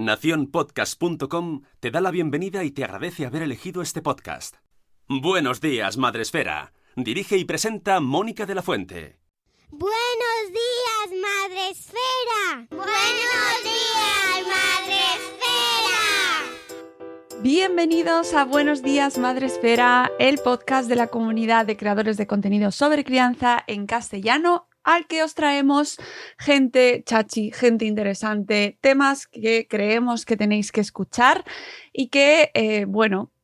Nacionpodcast.com te da la bienvenida y te agradece haber elegido este podcast. Buenos días, Madresfera. Dirige y presenta Mónica de la Fuente. ¡Buenos días, Madresfera! ¡Buenos días, Madresfera! Bienvenidos a Buenos días, Madresfera, el podcast de la comunidad de creadores de contenido sobre crianza en castellano, al que os traemos gente chachi, gente interesante, temas que creemos que tenéis que escuchar y que,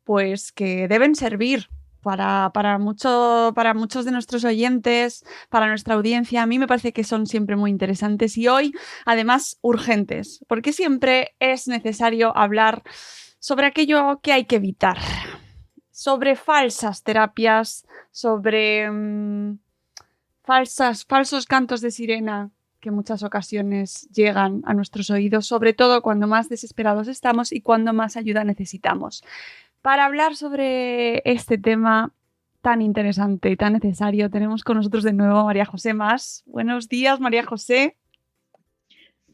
pues que deben servir para muchos de nuestros oyentes, para nuestra audiencia. A mí me parece que son siempre muy interesantes y hoy, además, urgentes, porque siempre es necesario hablar sobre aquello que hay que evitar, sobre falsas terapias, sobre falsos cantos de sirena que en muchas ocasiones llegan a nuestros oídos, sobre todo cuando más desesperados estamos y cuando más ayuda necesitamos. Para hablar sobre este tema tan interesante y tan necesario, tenemos con nosotros de nuevo a María José Mas. Buenos días, María José.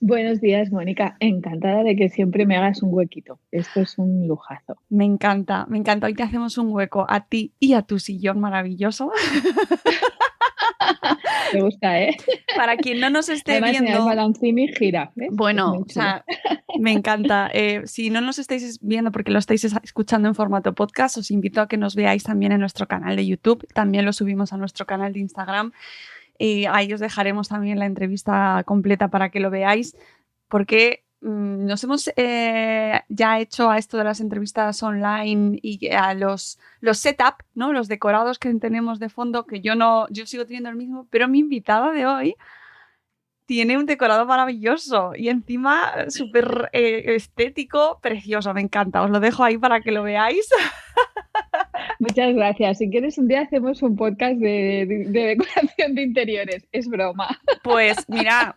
Buenos días, Mónica. Encantada de que siempre me hagas un huequito. Esto es un lujazo. Me encanta, me encanta. Hoy te hacemos un hueco a ti y a tu sillón maravilloso. Me gusta, ¿eh? Para quien no nos esté Además, viendo... el balancini gira, ¿ves? Bueno, o sea, me encanta. Si no nos estáis viendo porque lo estáis escuchando en formato podcast, os invito a que nos veáis también en nuestro canal de YouTube. También lo subimos a nuestro canal de Instagram. Y ahí os dejaremos también la entrevista completa para que lo veáis, porque nos hemos ya hecho a esto de las entrevistas online y a los setup, ¿no? Los decorados que tenemos de fondo, que yo sigo teniendo el mismo, pero mi invitada de hoy tiene un decorado maravilloso y encima súper estético, precioso, me encanta. Os lo dejo ahí para que lo veáis. Muchas gracias. Si quieres, un día hacemos un podcast de decoración de interiores. Es broma. Pues mira,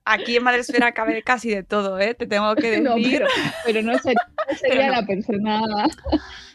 aquí en Madresfera cabe casi de todo, ¿eh? Te tengo que decir. No, pero no sería la persona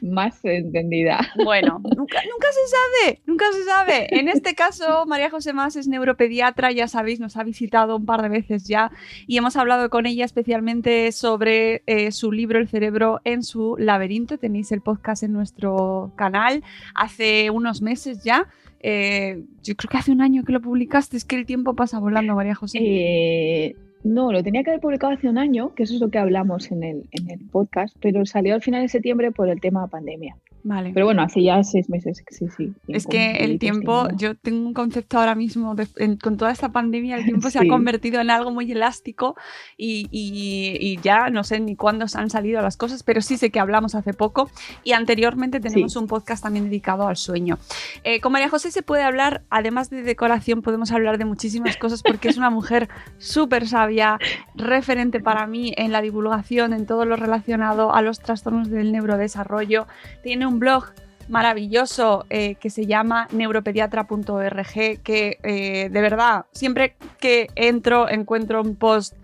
más entendida. Bueno, nunca se sabe. En este caso, María José Mas es neuropediatra, ya sabéis, nos ha visitado un par de veces ya y hemos hablado con ella especialmente sobre su libro El cerebro en su laberinto. Tenéis el podcast en nuestro canal hace unos meses ya. Yo creo que hace un año que lo publicaste. Es que el tiempo pasa volando, María José. No, lo tenía que haber publicado hace un año, que eso es lo que hablamos en el podcast, pero salió al final de septiembre por el tema pandemia. Vale. Pero bueno, hace ya 6 meses, sí. Es que el tiempo, yo tengo un concepto ahora mismo, con toda esta pandemia, el tiempo se ha convertido en algo muy elástico y ya no sé ni cuándo han salido las cosas, pero sí sé que hablamos hace poco y anteriormente tenemos un podcast también dedicado al sueño. Con María José se puede hablar, además de decoración, podemos hablar de muchísimas cosas porque es una mujer súper sabia, referente para mí en la divulgación, en todo lo relacionado a los trastornos del neurodesarrollo. Tiene un blog maravilloso que se llama neuropediatra.org que de verdad, siempre que encuentro un post.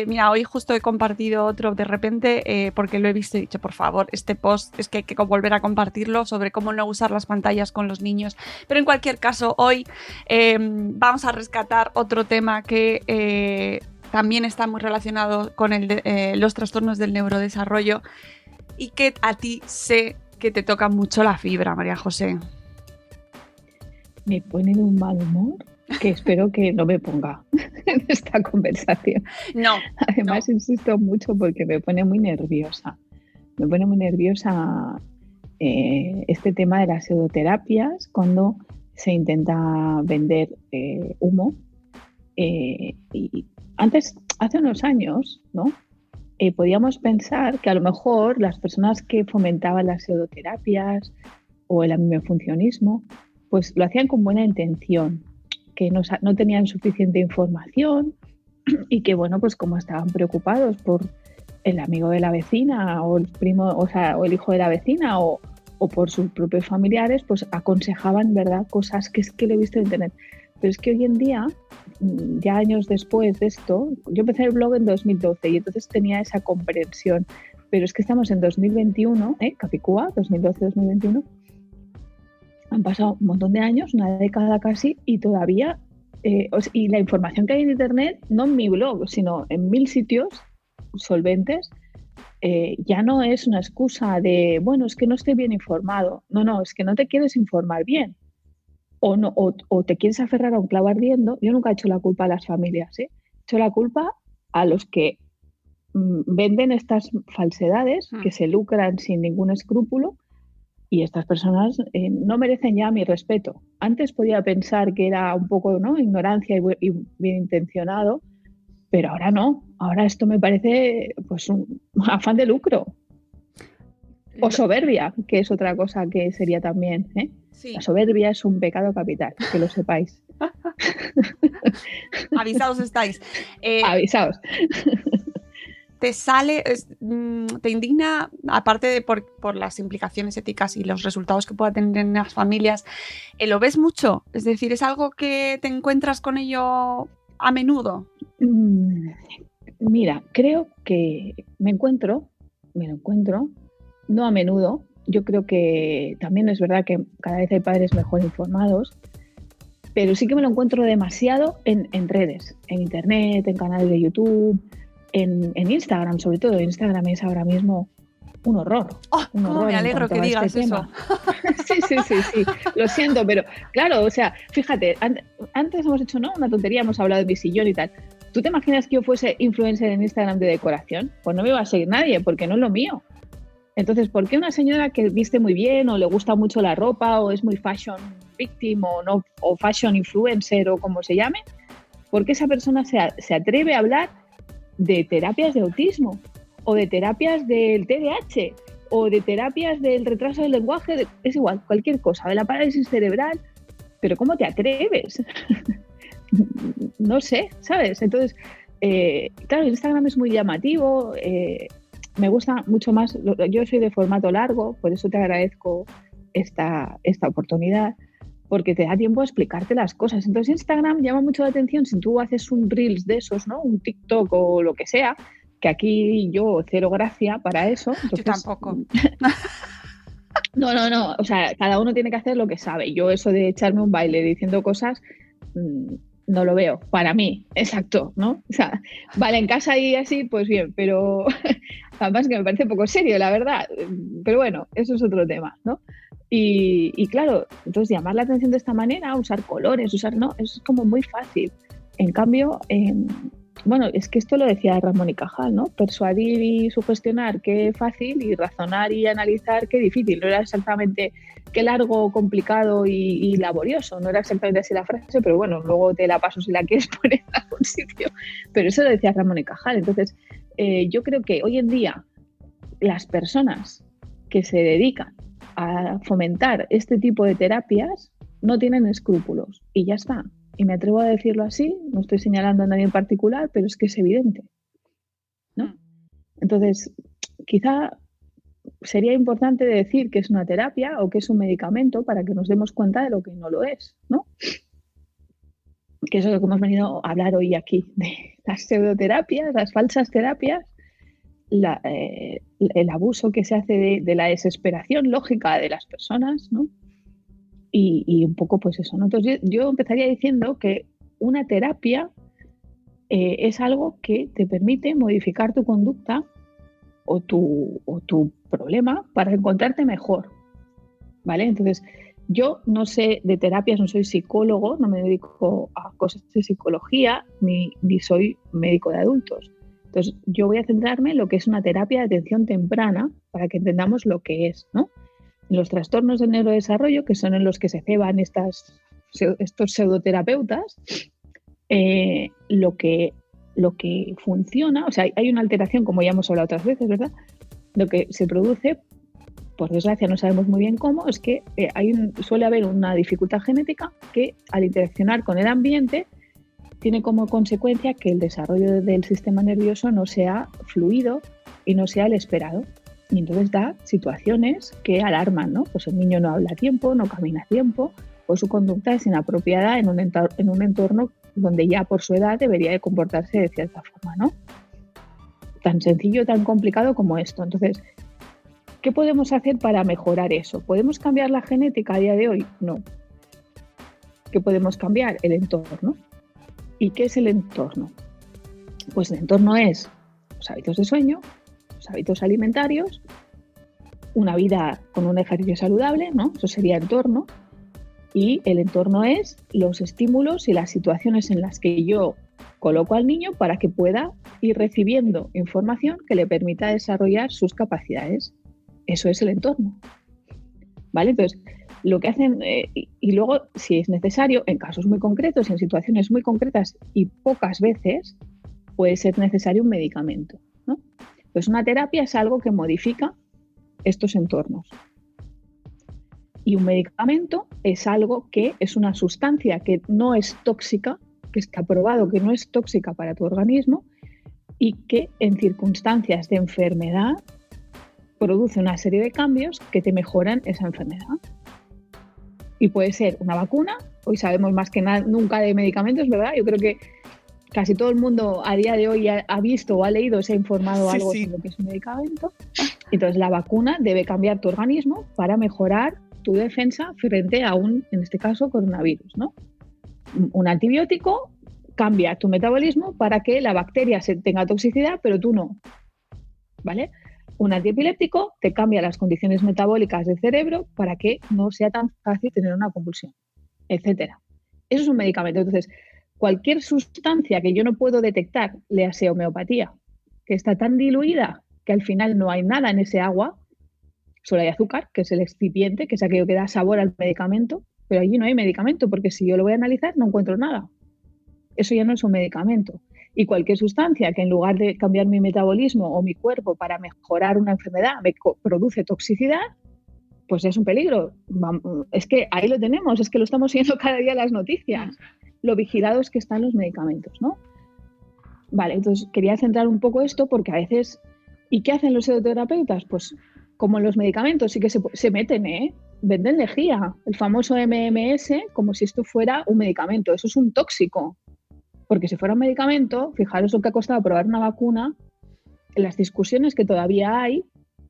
Mira, hoy justo he compartido otro de repente porque lo he visto y he dicho, por favor, este post es que hay que volver a compartirlo sobre cómo no usar las pantallas con los niños. Pero en cualquier caso, hoy vamos a rescatar otro tema que también está muy relacionado con los trastornos del neurodesarrollo y que a ti sé que te toca mucho la fibra, María José. Me pone de un mal humor que espero que no me ponga en esta conversación. No. Además, insisto mucho porque me pone muy nerviosa. Me pone muy nerviosa este tema de las pseudoterapias cuando se intenta vender humo. Y antes, hace unos años, ¿no? Podíamos pensar que a lo mejor las personas que fomentaban las pseudoterapias o el aminofuncionismo, pues lo hacían con buena intención, que no tenían suficiente información y que, bueno, pues como estaban preocupados por el amigo de la vecina o el primo, o el hijo de la vecina o por sus propios familiares, pues aconsejaban, ¿verdad?, cosas que es que lo he visto en internet. Pero es que hoy en día, ya años después de esto, yo empecé el blog en 2012 y entonces tenía esa comprensión, pero es que estamos en 2021, Capicúa, 2012-2021, han pasado un montón de años, una década casi, y todavía, y la información que hay en internet, no en mi blog, sino en 1000 sitios, solventes, ya no es una excusa de, bueno, es que no estoy bien informado. No, es que no te quieres informar bien. O te quieres aferrar a un clavo ardiendo. Yo nunca he hecho la culpa a las familias, ¿eh? He hecho la culpa a los que venden estas falsedades, que se lucran sin ningún escrúpulo, y estas personas no merecen ya mi respeto. Antes podía pensar que era un poco, ¿no?, ignorancia y bien intencionado, pero ahora no. Ahora esto me parece pues un afán de lucro. O soberbia, que es otra cosa que sería también, ¿eh? Sí. La soberbia es un pecado capital, que lo sepáis. Avisados estáis. Avisados. Te indigna, aparte de por las implicaciones éticas y los resultados que pueda tener en las familias, ¿lo ves mucho? Es decir, ¿es algo que te encuentras con ello a menudo? Mira, creo que me lo encuentro, no a menudo. Yo creo que también es verdad que cada vez hay padres mejor informados, pero sí que me lo encuentro demasiado en redes, en internet, en canales de YouTube, en Instagram, sobre todo. Instagram es ahora mismo un horror. ¿Cómo me alegro que digas eso? Sí, lo siento, pero claro, o sea, fíjate, antes hemos hecho una tontería, hemos hablado de mi sillón y tal. ¿Tú te imaginas que yo fuese influencer en Instagram de decoración? Pues no me iba a seguir nadie, porque no es lo mío. Entonces, ¿por qué una señora que viste muy bien o le gusta mucho la ropa o es muy fashion victim o fashion influencer o como se llame, por qué esa persona se atreve a hablar de terapias de autismo o de terapias del TDAH o de terapias del retraso del lenguaje? Es igual, cualquier cosa, de la parálisis cerebral? ¿Pero cómo te atreves? No sé, ¿sabes? Entonces, claro, Instagram es muy llamativo, me gusta mucho más. Yo soy de formato largo, por eso te agradezco esta oportunidad, porque te da tiempo a explicarte las cosas. Entonces Instagram llama mucho la atención si tú haces un Reels de esos, ¿no?, un TikTok o lo que sea, que aquí yo cero gracia para eso. Entonces, yo tampoco. No, o sea, cada uno tiene que hacer lo que sabe. Yo eso de echarme un baile diciendo cosas no lo veo, para mí, exacto, ¿no? O sea, vale, en casa y así, pues bien, pero además que me parece poco serio, la verdad. Pero bueno, eso es otro tema, ¿no? Y claro, entonces llamar la atención de esta manera, usar colores, no, es como muy fácil. En cambio, bueno, es que esto lo decía Ramón y Cajal, ¿no? Persuadir y sugestionar, qué fácil, y razonar y analizar, qué difícil. No era exactamente qué largo, complicado y laborioso. No era exactamente así la frase, pero bueno, luego te la paso si la quieres poner en algún sitio. Pero eso lo decía Ramón y Cajal. Entonces, yo creo que hoy en día las personas que se dedican a fomentar este tipo de terapias no tienen escrúpulos y ya está. Y me atrevo a decirlo así, no estoy señalando a nadie en particular, pero es que es evidente, ¿no? Entonces, quizá sería importante decir que es una terapia o que es un medicamento para que nos demos cuenta de lo que no lo es, ¿no? Que eso es lo que hemos venido a hablar hoy aquí, de las pseudoterapias, las falsas terapias, el abuso que se hace de la desesperación lógica de las personas, ¿no? Y un poco pues eso, ¿no? Entonces yo empezaría diciendo que una terapia es algo que te permite modificar tu conducta o tu problema para encontrarte mejor, ¿vale? Entonces yo no sé de terapias, no soy psicólogo, no me dedico a cosas de psicología, ni soy médico de adultos. Entonces yo voy a centrarme en lo que es una terapia de atención temprana para que entendamos lo que es, ¿no? Los trastornos del neurodesarrollo, que son en los que se ceban estos pseudoterapeutas, lo que funciona, o sea, hay una alteración, como ya hemos hablado otras veces, ¿verdad? Lo que se produce, por desgracia no sabemos muy bien cómo, es que suele haber una dificultad genética que al interaccionar con el ambiente tiene como consecuencia que el desarrollo del sistema nervioso no sea fluido y no sea el esperado. Y entonces da situaciones que alarman, ¿no? Pues el niño no habla a tiempo, no camina a tiempo, o su conducta es inapropiada en un entorno donde ya por su edad debería de comportarse de cierta forma, ¿no? Tan sencillo, tan complicado como esto. Entonces, ¿qué podemos hacer para mejorar eso? ¿Podemos cambiar la genética a día de hoy? No. ¿Qué podemos cambiar? El entorno. ¿Y qué es el entorno? Pues el entorno es los hábitos de sueño, los hábitos alimentarios, una vida con un ejercicio saludable, ¿no? Eso sería entorno. Y el entorno es los estímulos y las situaciones en las que yo coloco al niño para que pueda ir recibiendo información que le permita desarrollar sus capacidades. Eso es el entorno. ¿Vale? Entonces, lo que hacen, y luego, si es necesario, en casos muy concretos, en situaciones muy concretas y pocas veces, puede ser necesario un medicamento, ¿no? Pues una terapia es algo que modifica estos entornos. Y un medicamento es algo que es una sustancia que no es tóxica, que está probado que no es tóxica para tu organismo y que en circunstancias de enfermedad produce una serie de cambios que te mejoran esa enfermedad. Y puede ser una vacuna. Hoy sabemos más que nunca de medicamentos, ¿verdad? Yo creo que casi todo el mundo a día de hoy ha visto o ha leído, se ha informado algo sobre lo que es un medicamento. Entonces la vacuna debe cambiar tu organismo para mejorar tu defensa frente a en este caso, coronavirus, ¿no? Un antibiótico cambia tu metabolismo para que la bacteria tenga toxicidad, pero tú no, ¿vale? Un antiepiléptico te cambia las condiciones metabólicas del cerebro para que no sea tan fácil tener una convulsión, etcétera. Eso es un medicamento. Entonces, cualquier sustancia que yo no puedo detectar, léase homeopatía, que está tan diluida que al final no hay nada en ese agua, solo hay azúcar, que es el excipiente, que es aquello que da sabor al medicamento, pero allí no hay medicamento, porque si yo lo voy a analizar no encuentro nada. Eso ya no es un medicamento. Y cualquier sustancia que en lugar de cambiar mi metabolismo o mi cuerpo para mejorar una enfermedad me produce toxicidad, pues es un peligro. Es que ahí lo tenemos, es que lo estamos viendo cada día en las noticias, lo vigilados que están los medicamentos, ¿no? Vale, entonces quería centrar un poco esto porque a veces... ¿Y qué hacen los psicoterapeutas? Pues como en los medicamentos sí que se meten, venden lejía, el famoso MMS, como si esto fuera un medicamento. Eso es un tóxico. Porque si fuera un medicamento, fijaros lo que ha costado probar una vacuna, en las discusiones que todavía hay,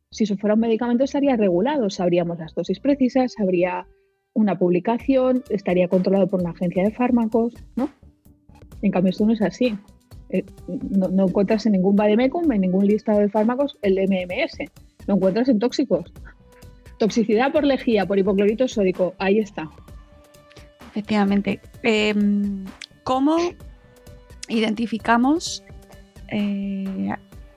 si eso fuera un medicamento estaría regulado, sabríamos las dosis precisas, habría una publicación, estaría controlado por una agencia de fármacos, ¿no? En cambio esto no es así. No encuentras en ningún vademecum, en ningún listado de fármacos el MMS, lo encuentras en tóxicos. Toxicidad por lejía, por hipoclorito sódico, ahí está. Efectivamente. ¿Cómo identificamos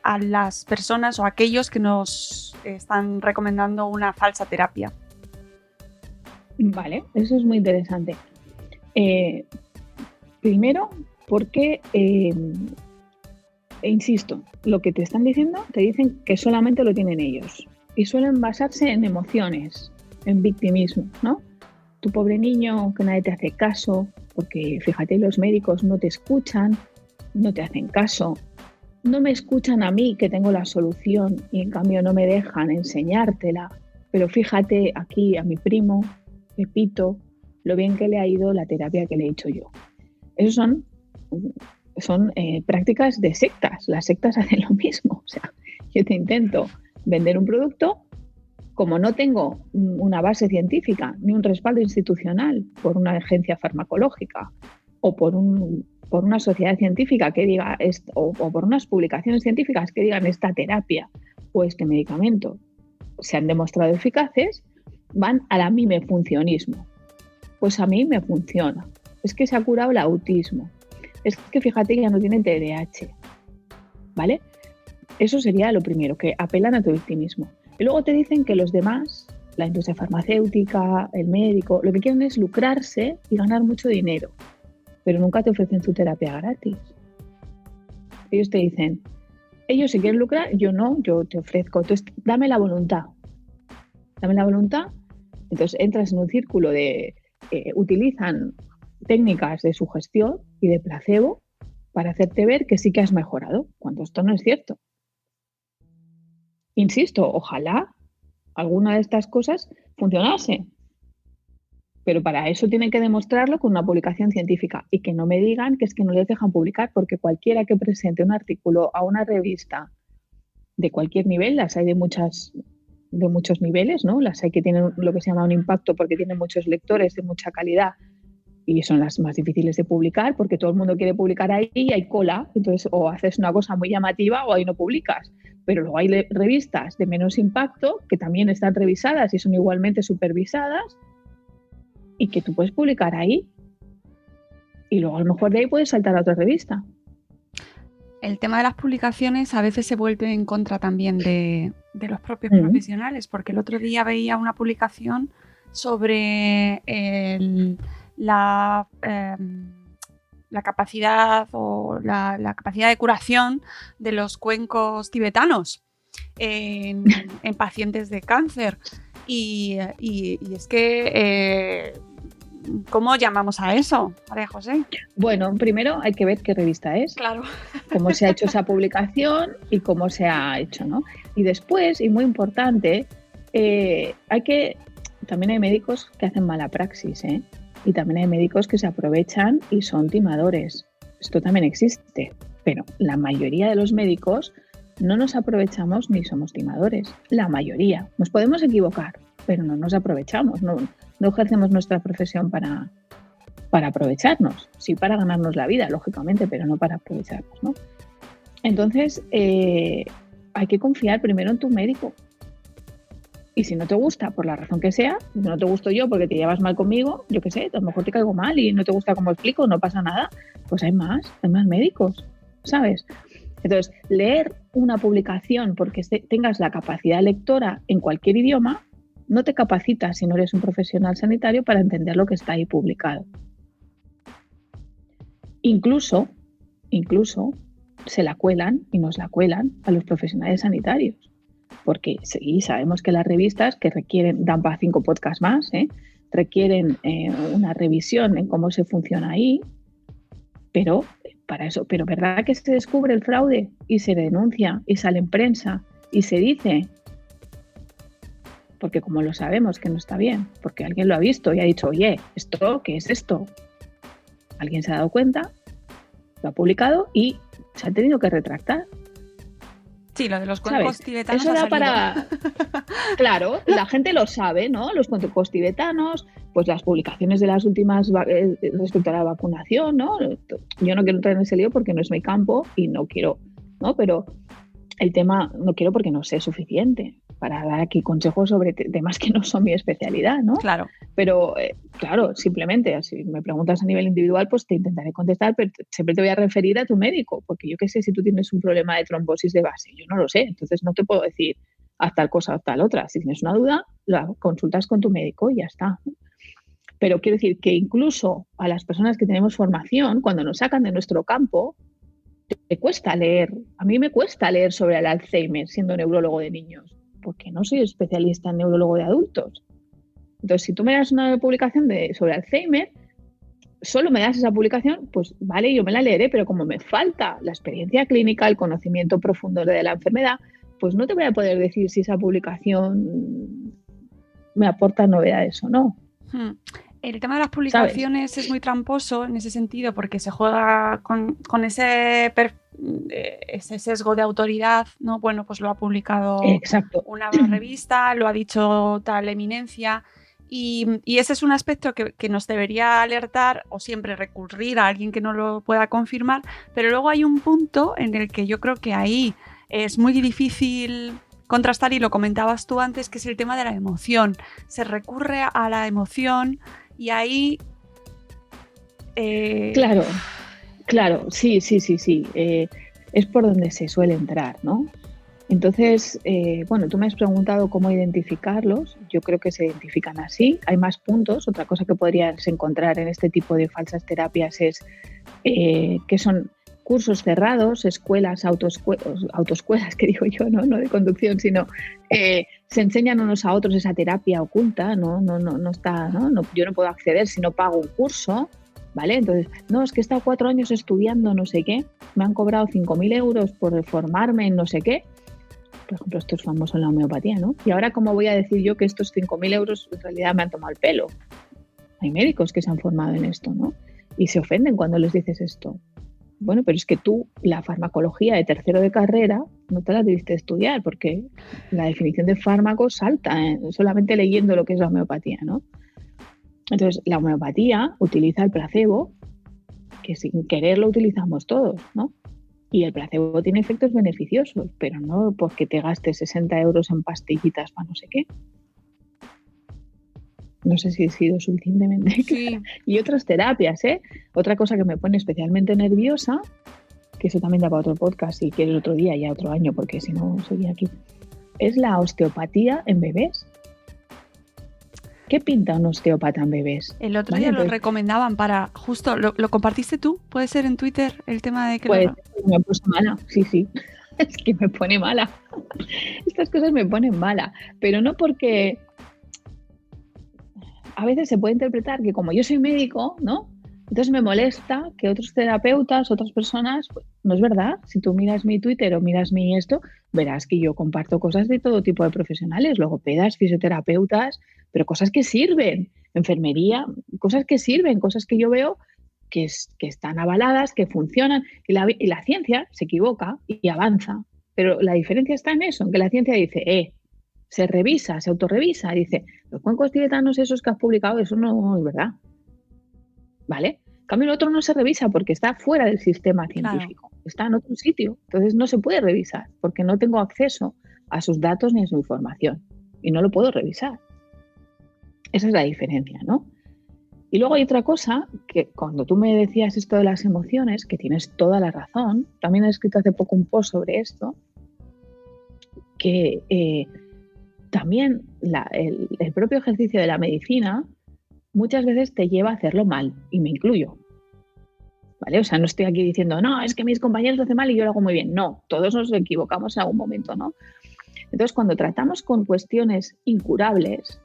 a las personas o a aquellos que nos están recomendando una falsa terapia? Vale, eso es muy interesante. Primero, porque, insisto, lo que te están diciendo, te dicen que solamente lo tienen ellos y suelen basarse en emociones, en victimismo, ¿no? Tu pobre niño, que nadie te hace caso, porque fíjate, los médicos no te escuchan, no te hacen caso, no me escuchan a mí que tengo la solución y en cambio no me dejan enseñártela, pero fíjate aquí a mi primo, Pepito, lo bien que le ha ido la terapia que le he hecho yo. Esos son prácticas de sectas. Las sectas hacen lo mismo. O sea, yo te intento vender un producto, como no tengo una base científica ni un respaldo institucional por una agencia farmacológica o por una sociedad científica que diga o por unas publicaciones científicas que digan esta terapia o este medicamento se han demostrado eficaces, van a la mimefuncionismo. Pues a mí me funciona. Es que se ha curado el autismo. Es que fíjate que ya no tiene TDAH. ¿Vale? Eso sería lo primero, que apelan a tu victimismo. Y luego te dicen que los demás, la industria farmacéutica, el médico, lo que quieren es lucrarse y ganar mucho dinero. Pero nunca te ofrecen tu terapia gratis. Ellos te dicen, ellos se quieren lucrar, yo no, yo te ofrezco. Entonces, dame la voluntad. Dame la voluntad. Entonces entras en un círculo de... utilizan técnicas de sugestión y de placebo para hacerte ver que sí que has mejorado, cuando esto no es cierto. Insisto, ojalá alguna de estas cosas funcionase, pero para eso tienen que demostrarlo con una publicación científica y que no me digan que es que no les dejan publicar, porque cualquiera que presente un artículo a una revista de cualquier nivel, las hay de muchos niveles, ¿no? Las hay que tienen lo que se llama un impacto porque tienen muchos lectores de mucha calidad y son las más difíciles de publicar porque todo el mundo quiere publicar ahí y hay cola. Entonces, o haces una cosa muy llamativa o ahí no publicas. Pero luego hay revistas de menos impacto que también están revisadas y son igualmente supervisadas y que tú puedes publicar ahí. Y luego a lo mejor de ahí puedes saltar a otra revista. El tema de las publicaciones a veces se vuelve en contra también de los propios profesionales, porque el otro día veía una publicación sobre la capacidad o la capacidad de curación de los cuencos tibetanos en pacientes de cáncer. Y es que... ¿cómo llamamos a eso, María José? Bueno, primero hay que ver qué revista es, claro, cómo se ha hecho esa publicación y cómo se ha hecho, ¿no? Y después, y muy importante, también hay médicos que hacen mala praxis, ¿eh? Y también hay médicos que se aprovechan y son timadores. Esto también existe, pero la mayoría de los médicos no nos aprovechamos ni somos timadores. La mayoría. Nos podemos equivocar, pero no nos aprovechamos, no ejercemos nuestra profesión para aprovecharnos. Sí, para ganarnos la vida, lógicamente, pero no para aprovecharnos, ¿no? Entonces, hay que confiar primero en tu médico. Y si no te gusta, por la razón que sea, no te gusto yo porque te llevas mal conmigo, yo qué sé, a lo mejor te caigo mal y no te gusta cómo explico, no pasa nada, pues hay más médicos, ¿sabes? Entonces, leer una publicación porque tengas la capacidad lectora en cualquier idioma no te capacita si no eres un profesional sanitario para entender lo que está ahí publicado. Incluso se la cuelan y nos la cuelan a los profesionales sanitarios. Porque sí, sabemos que las revistas que dan para 5 podcasts más, requieren una revisión en cómo se funciona ahí, pero ¿verdad que se descubre el fraude y se denuncia y sale en prensa y se dice? Porque como lo sabemos que no está bien, porque alguien lo ha visto y ha dicho, oye, ¿esto qué es esto? Alguien se ha dado cuenta, lo ha publicado y se ha tenido que retractar. Sí, lo de los cuencos tibetanos. Eso da para... Claro, la gente lo sabe, ¿no? Los cuencos tibetanos, pues las publicaciones de las últimas respecto a la vacunación, ¿no? Yo no quiero entrar en ese lío porque no es mi campo y no quiero, ¿no? Pero el tema no quiero porque no sé suficiente para dar aquí consejos sobre temas que no son mi especialidad, ¿no? Claro. Pero, claro, simplemente, si me preguntas a nivel individual, pues te intentaré contestar, pero siempre te voy a referir a tu médico, porque yo qué sé si tú tienes un problema de trombosis de base, yo no lo sé, entonces no te puedo decir haz tal cosa o tal otra. Si tienes una duda, la consultas con tu médico y ya está. Pero quiero decir que incluso a las personas que tenemos formación, cuando nos sacan de nuestro campo, te cuesta leer. A mí me cuesta leer sobre el Alzheimer siendo neurólogo de niños, porque no soy especialista en neurólogo de adultos. Entonces, si tú me das una publicación sobre Alzheimer, solo me das esa publicación, pues vale, yo me la leeré, pero como me falta la experiencia clínica, el conocimiento profundo de la enfermedad, pues no te voy a poder decir si esa publicación me aporta novedades o no. El tema de las publicaciones, ¿sabes?, es muy tramposo en ese sentido porque se juega con ese sesgo de autoridad, ¿no? Bueno, pues lo ha publicado una revista, lo ha dicho tal eminencia y ese es un aspecto que nos debería alertar o siempre recurrir a alguien que no lo pueda confirmar, pero luego hay un punto en el que yo creo que ahí es muy difícil contrastar y lo comentabas tú antes, que es el tema de la emoción. Se recurre a la emoción y ahí... Claro, sí. Es por donde se suele entrar, ¿no? Entonces, bueno, tú me has preguntado cómo identificarlos. Yo creo que se identifican así. Hay más puntos. Otra cosa que podrías encontrar en este tipo de falsas terapias es que son cursos cerrados, escuelas, autoescuelas, que digo yo, no de conducción, sino se enseñan unos a otros esa terapia oculta, no está, ¿no? Yo no puedo acceder si no pago un curso, ¿vale? Entonces, no, es que he estado 4 años estudiando no sé qué, me han cobrado 5.000 euros por formarme en no sé qué. Por ejemplo, esto es famoso en la homeopatía, ¿no? Y ahora, ¿cómo voy a decir yo que estos 5.000 euros en realidad me han tomado el pelo? Hay médicos que se han formado en esto, ¿no? Y se ofenden cuando les dices esto. Bueno, pero es que tú la farmacología de tercero de carrera no te la debiste estudiar porque la definición de fármaco salta solamente leyendo lo que es la homeopatía, ¿no? Entonces, la homeopatía utiliza el placebo, que sin querer lo utilizamos todos, ¿no? Y el placebo tiene efectos beneficiosos, pero no porque te gastes 60 euros en pastillitas para no sé qué. No sé si he sido suficientemente clara. Y otras terapias, ¿eh? Otra cosa que me pone especialmente nerviosa, que eso también da para otro podcast, si quieres otro día, ya otro año, porque si no seguía aquí, es la osteopatía en bebés. ¿Qué pinta un osteópata en bebés? El otro día lo recomendaban para, justo, ¿lo compartiste tú? ¿Puede ser en Twitter el tema de que pues me puse mala, sí. Es que me pone mala. Estas cosas me ponen mala, pero no porque a veces se puede interpretar que como yo soy médico, ¿no? Entonces me molesta que otros terapeutas, otras personas, pues, no es verdad. Si tú miras mi Twitter o miras mi esto, verás que yo comparto cosas de todo tipo de profesionales, logopedas, fisioterapeutas, pero cosas que sirven, enfermería, cosas que sirven, cosas que yo veo que están avaladas, que funcionan, y la ciencia se equivoca y avanza. Pero la diferencia está en eso, en que la ciencia dice, se revisa, se autorrevisa, dice, los cuencos tibetanos esos que has publicado, eso no es verdad. ¿Vale? En cambio, el otro no se revisa porque está fuera del sistema científico, claro. Está en otro sitio. Entonces no se puede revisar porque no tengo acceso a sus datos ni a su información y no lo puedo revisar. Esa es la diferencia, ¿no? Y luego hay otra cosa que cuando tú me decías esto de las emociones, que tienes toda la razón, también he escrito hace poco un post sobre esto, que también el propio ejercicio de la medicina muchas veces te lleva a hacerlo mal, y me incluyo. ¿Vale? O sea, no estoy aquí diciendo, no, es que mis compañeros lo hacen mal y yo lo hago muy bien. No, todos nos equivocamos en algún momento, ¿no? Entonces, cuando tratamos con cuestiones incurables,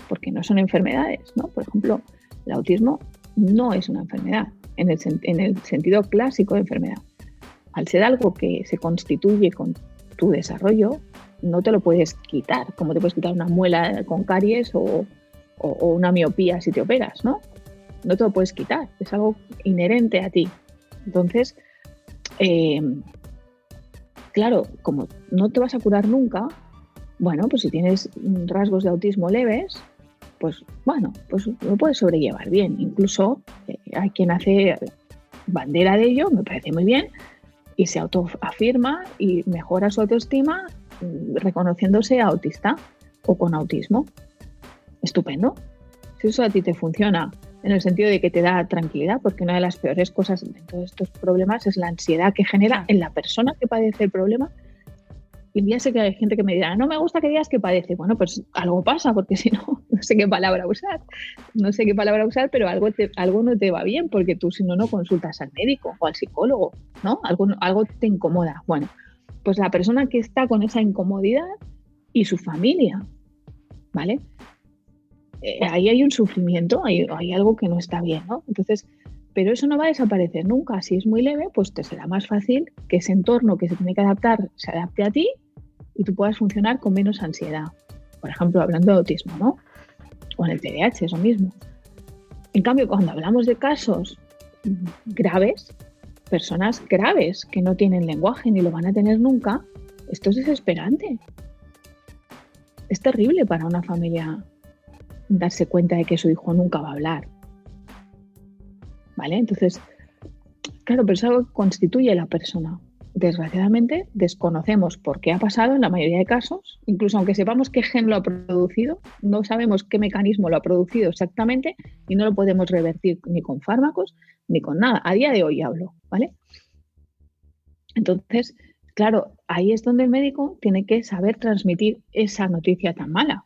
porque no son enfermedades, ¿no? Por ejemplo, el autismo no es una enfermedad en el sentido clásico de enfermedad. Al ser algo que se constituye con tu desarrollo, no te lo puedes quitar, como te puedes quitar una muela con caries o una miopía si te operas, ¿no? No te lo puedes quitar, es algo inherente a ti. Entonces, claro, como no te vas a curar nunca, bueno, pues si tienes rasgos de autismo leves, pues bueno, pues lo puedes sobrellevar bien. Incluso hay quien hace bandera de ello, me parece muy bien, y se autoafirma y mejora su autoestima reconociéndose autista o con autismo. Estupendo. Si eso a ti te funciona en el sentido de que te da tranquilidad, porque una de las peores cosas de todos estos problemas es la ansiedad que genera en la persona que padece el problema. Y ya sé que hay gente que me dirá, no me gusta que digas que padece. Bueno, pues algo pasa, porque si no, no sé qué palabra usar. Pero algo no te va bien, porque tú si no consultas al médico o al psicólogo, ¿no? Algo te incomoda. Bueno, pues la persona que está con esa incomodidad y su familia, ¿vale? Ahí hay un sufrimiento, hay algo que no está bien, ¿no? Entonces, pero eso no va a desaparecer nunca. Si es muy leve, pues te será más fácil que ese entorno que se tiene que adaptar se adapte a ti y tú puedas funcionar con menos ansiedad. Por ejemplo, hablando de autismo, ¿no? O en el TDAH, eso mismo. En cambio, cuando hablamos de casos graves, personas graves que no tienen lenguaje ni lo van a tener nunca, esto es desesperante. Es terrible para una familia darse cuenta de que su hijo nunca va a hablar. ¿Vale? Entonces, claro, pero es algo que constituye la persona. Desgraciadamente, desconocemos por qué ha pasado en la mayoría de casos, incluso aunque sepamos qué gen lo ha producido, no sabemos qué mecanismo lo ha producido exactamente y no lo podemos revertir ni con fármacos ni con nada. A día de hoy hablo, ¿vale? Entonces, claro, ahí es donde el médico tiene que saber transmitir esa noticia tan mala.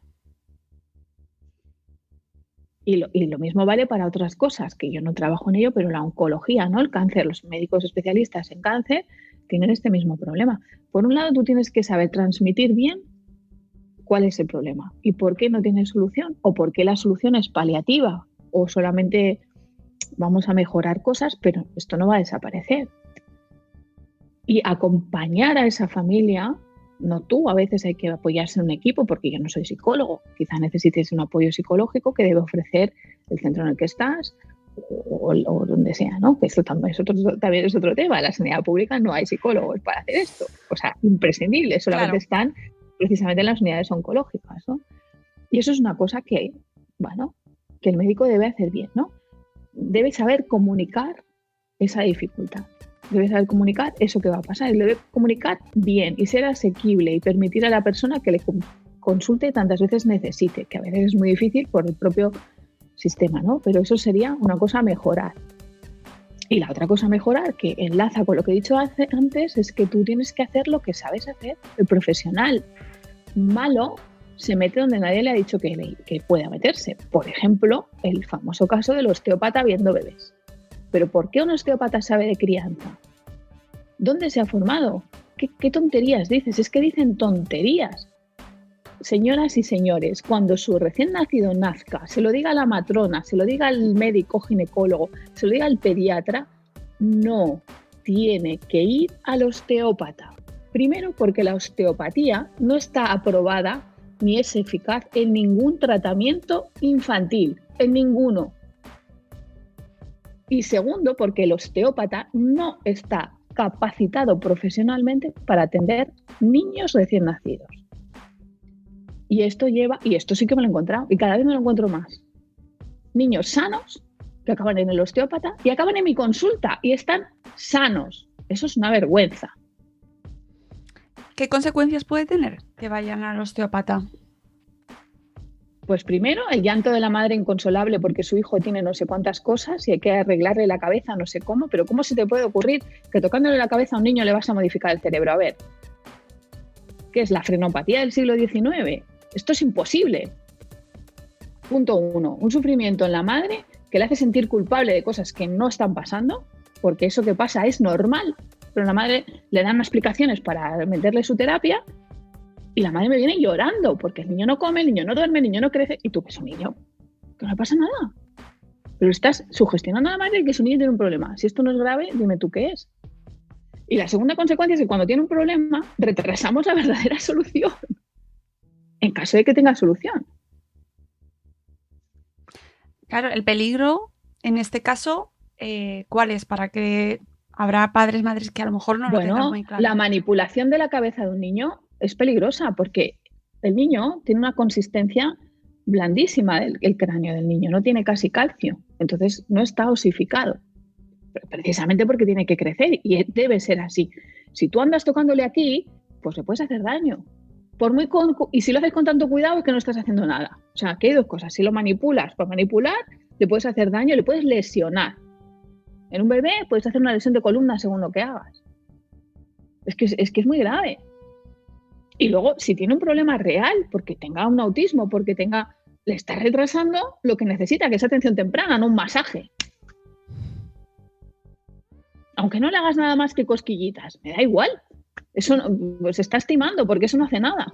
Y lo mismo vale para otras cosas, que yo no trabajo en ello, pero la oncología, ¿no? El cáncer, los médicos especialistas en cáncer tienen este mismo problema. Por un lado, tú tienes que saber transmitir bien cuál es el problema y por qué no tiene solución, o por qué la solución es paliativa, o solamente vamos a mejorar cosas, pero esto no va a desaparecer. Y acompañar a esa familia, no tú, a veces hay que apoyarse en un equipo, porque yo no soy psicólogo, quizá necesites un apoyo psicológico que debe ofrecer el centro en el que estás o donde sea, ¿no? Que esto también es otro tema. En la sanidad pública no hay psicólogos para hacer esto, o sea, imprescindible, solamente están precisamente en las unidades oncológicas, ¿no? Y eso es una cosa que Bueno, que el médico debe hacer bien, ¿no? Debe saber comunicar esa dificultad. Debe saber comunicar eso que va a pasar. Y debe comunicar bien y ser asequible y permitir a la persona que le consulte tantas veces necesite, que a veces es muy difícil por el propio sistema, ¿no? Pero eso sería una cosa a mejorar. Y la otra cosa a mejorar, que enlaza con lo que he dicho antes, es que tú tienes que hacer lo que sabes hacer. El profesional malo se mete donde nadie le ha dicho que pueda meterse. Por ejemplo, el famoso caso del osteópata viendo bebés. ¿Pero por qué un osteópata sabe de crianza? ¿Dónde se ha formado? ¿Qué tonterías dices? Es que dicen tonterías. Señoras y señores, cuando su recién nacido nazca, se lo diga a la matrona, se lo diga al médico ginecólogo, se lo diga al pediatra, no tiene que ir al osteópata. Primero, porque la osteopatía no está aprobada ni es eficaz en ningún tratamiento infantil, en ninguno. Y segundo, porque el osteópata no está capacitado profesionalmente para atender niños recién nacidos. Y esto sí que me lo he encontrado, y cada vez me lo encuentro más. Niños sanos que acaban en el osteópata y acaban en mi consulta y están sanos. Eso es una vergüenza. ¿Qué consecuencias puede tener que vayan al osteópata? Pues primero, el llanto de la madre inconsolable porque su hijo tiene no sé cuántas cosas y hay que arreglarle la cabeza no sé cómo, pero ¿cómo se te puede ocurrir que tocándole la cabeza a un niño le vas a modificar el cerebro? A ver, ¿qué es la frenopatía del siglo XIX? Esto es imposible. Punto 1. Un sufrimiento en la madre que le hace sentir culpable de cosas que no están pasando, porque eso que pasa es normal, pero la madre le dan explicaciones para meterle su terapia y la madre me viene llorando porque el niño no come, el niño no duerme, el niño no crece y tú que es un niño, que no pasa nada. Pero estás sugestionando a la madre que su niño tiene un problema. Si esto no es grave, dime tú qué es. Y la segunda consecuencia es que cuando tiene un problema, retrasamos la verdadera solución. En caso de que tenga solución. Claro, el peligro en este caso, ¿cuál es? Para que habrá padres, madres que a lo mejor no lo tengan muy claro. La manipulación de la cabeza de un niño es peligrosa porque el niño tiene una consistencia blandísima, el cráneo del niño, no tiene casi calcio, entonces no está osificado, precisamente porque tiene que crecer y debe ser así. Si tú andas tocándole aquí, pues le puedes hacer daño. Y si lo haces con tanto cuidado es que no estás haciendo nada. O sea, que hay dos cosas. Si lo manipulas por manipular, le puedes hacer daño, le puedes lesionar. En un bebé puedes hacer una lesión de columna según lo que hagas. Es que es muy grave. Y luego, si tiene un problema real, porque tenga un autismo, le está retrasando lo que necesita, que es atención temprana, no un masaje. Aunque no le hagas nada más que cosquillitas, me da igual. Eso se está estimando porque eso no hace nada.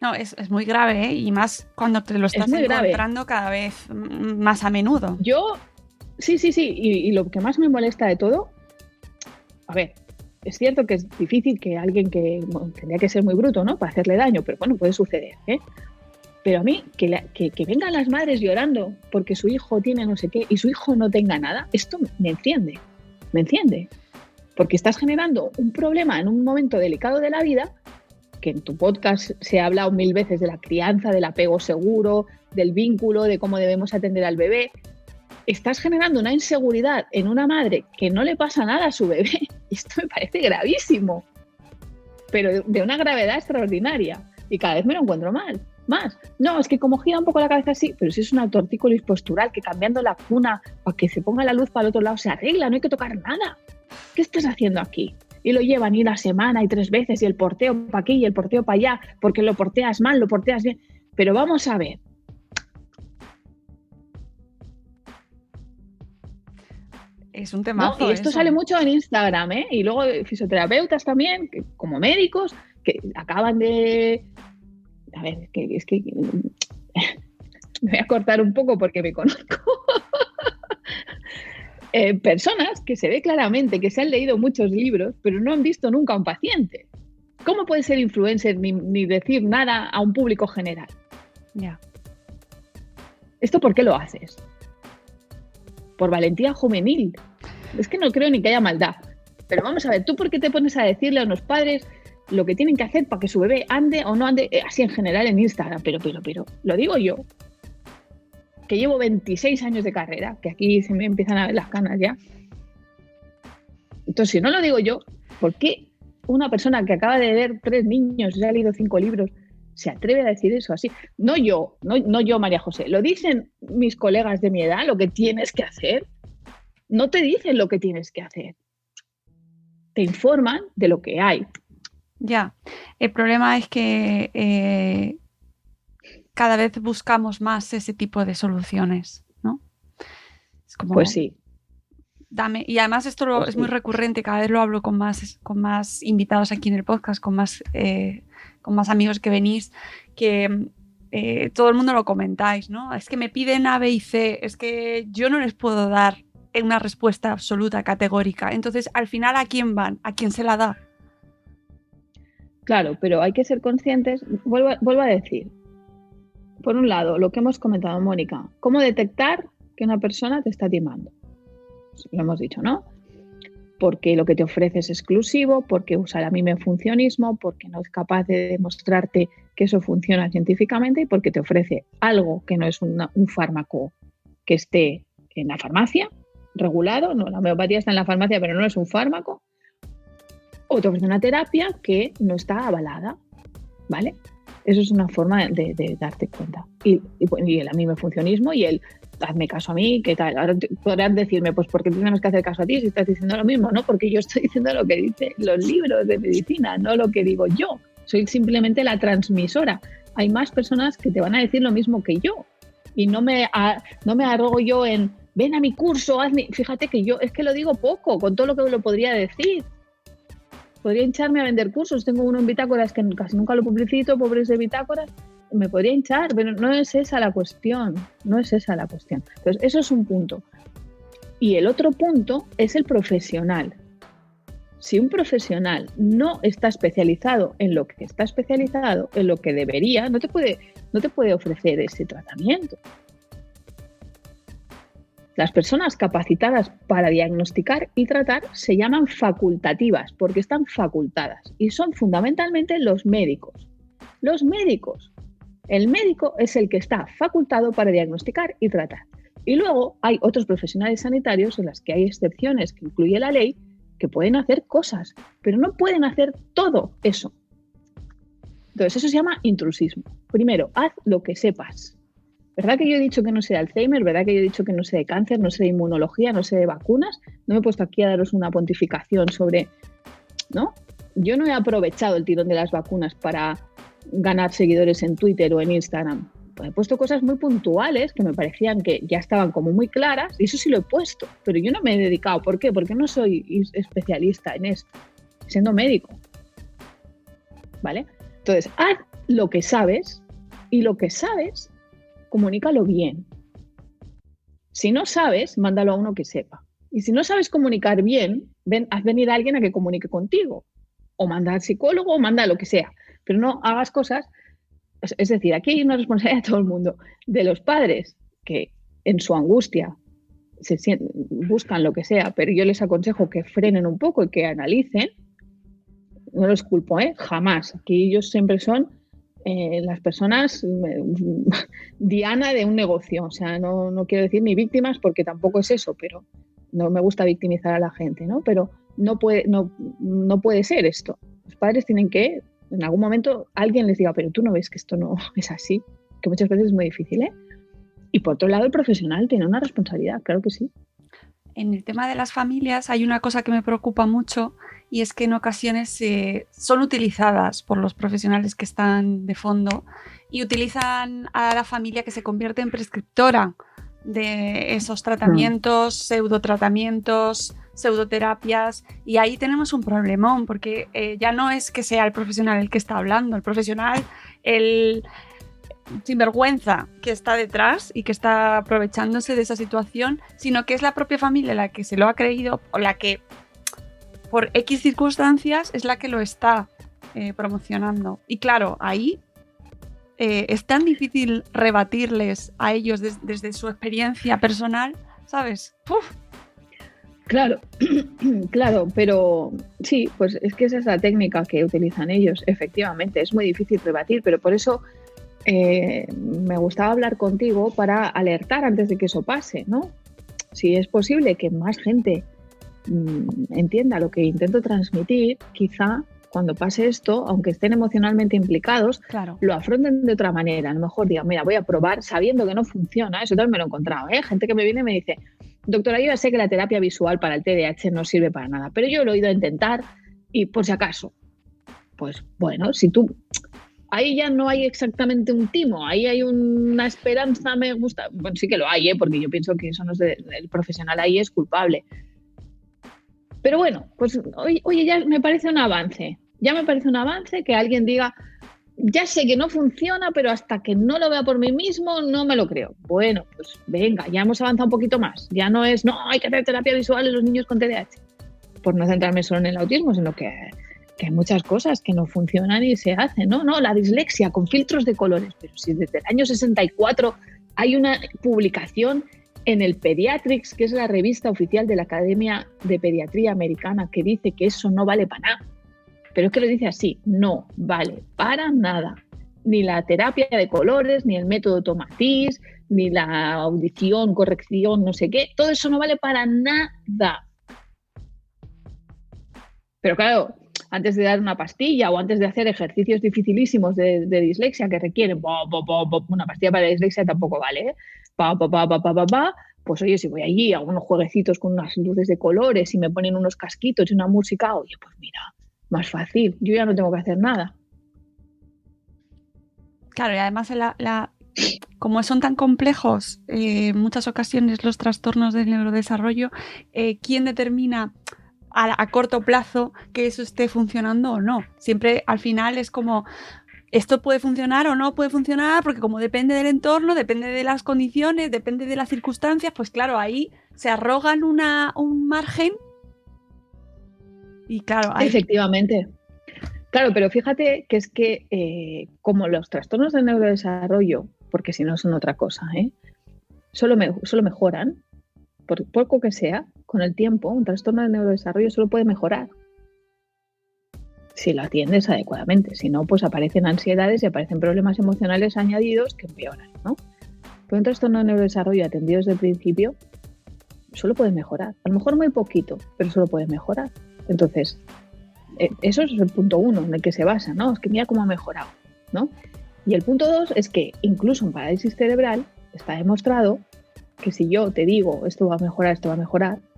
No, es muy grave, ¿eh? Y más cuando te lo estás encontrando cada vez más a menudo. Sí. Y lo que más me molesta de todo, a ver, es cierto que es difícil que alguien tendría que ser muy bruto, ¿no? Para hacerle daño, pero bueno, puede suceder, ¿eh? Pero a mí, que vengan las madres llorando porque su hijo tiene no sé qué y su hijo no tenga nada, esto me enciende. Porque estás generando un problema en un momento delicado de la vida, que en tu podcast se ha hablado 1000 veces de la crianza, del apego seguro, del vínculo, de cómo debemos atender al bebé. Estás generando una inseguridad en una madre que no le pasa nada a su bebé. Esto me parece gravísimo, pero de una gravedad extraordinaria. Y cada vez me lo encuentro más. No, es que como gira un poco la cabeza así, pero si es una tortícolis postural que cambiando la cuna para que se ponga la luz para el otro lado se arregla, no hay que tocar nada. ¿Qué estás haciendo aquí? Y lo llevan y una semana y 3 veces y el porteo para aquí y el porteo para allá, porque lo porteas mal, lo porteas bien. Pero vamos a ver. Es un temazo. ¿No? Y esto sale mucho en Instagram, ¿eh? Y luego fisioterapeutas también, como médicos, que acaban de... A ver, es que me voy a cortar un poco porque me conozco. Personas que se ve claramente que se han leído muchos libros, pero no han visto nunca a un paciente. ¿Cómo puedes ser influencer ni decir nada a un público general? Ya. ¿Esto por qué lo haces? Por valentía juvenil. Es que no creo ni que haya maldad. Pero vamos a ver, ¿tú por qué te pones a decirle a unos padres lo que tienen que hacer para que su bebé ande o no ande así en general en Instagram? Pero, lo digo yo. que llevo 26 años de carrera, que aquí se me empiezan a ver las canas ya. Entonces, si no lo digo yo, ¿por qué una persona que acaba de ver 3 niños y ha leído 5 libros se atreve a decir eso así? No yo, María José. Lo dicen mis colegas de mi edad, lo que tienes que hacer. No te dicen lo que tienes que hacer. Te informan de lo que hay. Ya, el problema es que cada vez buscamos más ese tipo de soluciones, ¿no? Es como, pues sí. Dame, y además esto es muy recurrente, cada vez lo hablo con más invitados aquí en el podcast, con más amigos que venís, que todo el mundo lo comentáis, ¿no? Es que me piden A, B y C, es que yo no les puedo dar una respuesta absoluta, categórica. Entonces, al final, ¿a quién van? ¿A quién se la da? Claro, pero hay que ser conscientes, vuelvo a decir, por un lado, lo que hemos comentado, Mónica, cómo detectar que una persona te está timando. Lo hemos dicho, ¿no? Porque lo que te ofrece es exclusivo, porque usa el mimefuncionismo, porque no es capaz de demostrarte que eso funciona científicamente y porque te ofrece algo que no es un fármaco que esté en la farmacia, regulado, no, la homeopatía está en la farmacia, pero no es un fármaco, o te ofrece una terapia que no está avalada, ¿vale? Eso es una forma de darte cuenta. Y el mimefuncionismo y el hazme caso a mí, ¿qué tal? Ahora podrás decirme, pues ¿por qué tenemos que hacer caso a ti si estás diciendo lo mismo? No, porque yo estoy diciendo lo que dicen los libros de medicina, no lo que digo yo. Soy simplemente la transmisora. Hay más personas que te van a decir lo mismo que yo. Y no me arrogo yo en, ven a mi curso, hazme. Fíjate que yo es que lo digo poco, con todo lo que lo podría decir. Podría hincharme a vender cursos. Tengo uno en Bitácoras que casi nunca lo publicito, pobres de Bitácoras. Me podría hinchar, pero no es esa la cuestión. No es esa la cuestión. Entonces, eso es un punto. Y el otro punto es el profesional. Si un profesional no está especializado en lo que está especializado, en lo que debería, no te puede ofrecer ese tratamiento. Las personas capacitadas para diagnosticar y tratar se llaman facultativas porque están facultadas y son fundamentalmente los médicos. Los médicos. El médico es el que está facultado para diagnosticar y tratar. Y luego hay otros profesionales sanitarios en las que hay excepciones que incluye la ley que pueden hacer cosas, pero no pueden hacer todo eso. Entonces eso se llama intrusismo. Primero, haz lo que sepas. ¿Verdad que yo he dicho que no sé de Alzheimer? ¿Verdad que yo he dicho que no sé de cáncer, no sé de inmunología, no sé de vacunas? No me he puesto aquí a daros una pontificación sobre... ¿no? Yo no he aprovechado el tirón de las vacunas para ganar seguidores en Twitter o en Instagram. He puesto cosas muy puntuales que me parecían que ya estaban como muy claras y eso sí lo he puesto, pero yo no me he dedicado. ¿Por qué? Porque no soy especialista en esto, siendo médico. ¿Vale? Entonces, haz lo que sabes y lo que sabes, comunícalo bien. Si no sabes, mándalo a uno que sepa. Y si no sabes comunicar bien, haz venir a alguien a que comunique contigo. O manda al psicólogo o manda a lo que sea. Pero no hagas cosas... Es decir, aquí hay una responsabilidad de todo el mundo. De los padres que en su angustia buscan lo que sea, pero yo les aconsejo que frenen un poco y que analicen. No los culpo, jamás. Aquí ellos siempre son las personas diana de un negocio. O sea, no quiero decir ni víctimas porque tampoco es eso, pero no me gusta victimizar a la gente, ¿no? Pero no puede ser esto. Los padres tienen que, en algún momento, alguien les diga, pero tú no ves que esto no es así, que muchas veces es muy difícil, ¿eh? Y por otro lado, el profesional tiene una responsabilidad, claro que sí. En el tema de las familias hay una cosa que me preocupa mucho y es que en ocasiones son utilizadas por los profesionales que están de fondo y utilizan a la familia que se convierte en prescriptora de esos tratamientos, pseudotratamientos, pseudoterapias, y ahí tenemos un problemón porque ya no es que sea el profesional el que está hablando, el profesional, el sinvergüenza que está detrás y que está aprovechándose de esa situación, sino que es la propia familia la que se lo ha creído o la que por X circunstancias es la que lo está promocionando. Y claro, ahí es tan difícil rebatirles a ellos desde su experiencia personal, ¿sabes? ¡Uf! Claro, claro, pero sí, pues es que esa es la técnica que utilizan ellos, efectivamente, es muy difícil rebatir, pero por eso me gustaba hablar contigo para alertar antes de que eso pase, ¿no? Si es posible que más gente entienda lo que intento transmitir, quizá cuando pase esto, aunque estén emocionalmente implicados, claro, lo afronten de otra manera. A lo mejor digan, mira, voy a probar sabiendo que no funciona. Eso también me lo he encontrado, ¿eh? Gente que me viene y me dice, doctora, yo ya sé que la terapia visual para el TDAH no sirve para nada, pero yo lo he ido a intentar y por si acaso. Pues bueno, si tú... Ahí ya no hay exactamente un timo, ahí hay una esperanza, me gusta. Bueno, sí que lo hay, porque yo pienso que eso no es el profesional ahí es culpable. Pero bueno, pues oye, ya me parece un avance. Ya me parece un avance que alguien diga, ya sé que no funciona, pero hasta que no lo vea por mí mismo no me lo creo. Bueno, pues venga, ya hemos avanzado un poquito más. Ya no es, no, hay que hacer terapia visual en los niños con TDAH. Por no centrarme solo en el autismo, sino que hay muchas cosas que no funcionan y se hacen, ¿no? No, la dislexia con filtros de colores. Pero si desde el año 64 hay una publicación en el Pediatrics, que es la revista oficial de la Academia de Pediatría Americana, que dice que eso no vale para nada. Pero es que lo dice así, no vale para nada. Ni la terapia de colores, ni el método Tomatis, ni la audición, corrección, no sé qué. Todo eso no vale para nada. Pero claro, antes de dar una pastilla o antes de hacer ejercicios dificilísimos de dislexia que requieren una pastilla para la dislexia tampoco vale, ¿eh? Pues oye, si voy allí, hago unos jueguecitos con unas luces de colores y me ponen unos casquitos y una música, oye, pues mira, más fácil, yo ya no tengo que hacer nada. Claro, y además como son tan complejos en muchas ocasiones los trastornos del neurodesarrollo, ¿quién determina a corto plazo que eso esté funcionando o no? Siempre al final es como, esto puede funcionar o no puede funcionar, porque como depende del entorno, depende de las condiciones, depende de las circunstancias, pues claro, ahí se arrogan un margen y claro... Efectivamente. Claro, pero fíjate que es que como los trastornos del neurodesarrollo, porque si no son otra cosa, solo mejoran, por poco que sea, con el tiempo, un trastorno del neurodesarrollo solo puede mejorar si lo atiendes adecuadamente. Si no, pues aparecen ansiedades y aparecen problemas emocionales añadidos que empeoran, ¿no? Pero un trastorno de neurodesarrollo atendido desde el principio solo puede mejorar. A lo mejor muy poquito, pero solo puede mejorar. Entonces, eso es el punto 1 en el que se basa, ¿no? Es que mira cómo ha mejorado, ¿no? Y el punto 2 es que incluso en parálisis cerebral está demostrado que si yo te digo esto va a mejorar,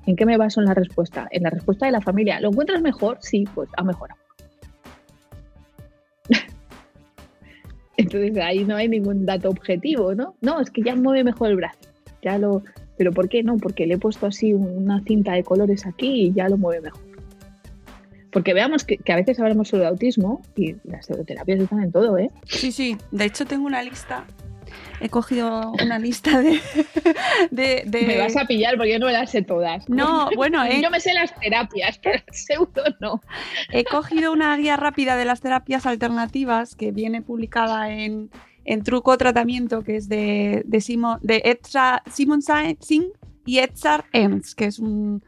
¿en qué me baso en la respuesta? En la respuesta de la familia. ¿Lo encuentras mejor? Sí, pues ha mejorado. Entonces ahí no hay ningún dato objetivo, ¿no? No, es que ya mueve mejor el brazo. ¿Pero por qué no? Porque le he puesto así una cinta de colores aquí y ya lo mueve mejor. Porque veamos que a veces hablamos solo de autismo y las pseudoterapias están en todo, ¿eh? Sí. De hecho tengo una lista. He cogido una lista de... Me vas a pillar porque yo no me las sé todas. No, bueno... Yo me sé las terapias, pero el pseudo no. He cogido una guía rápida de las terapias alternativas que viene publicada en Truco Tratamiento, que es de Simon Singh y Edzard Ernst, que es un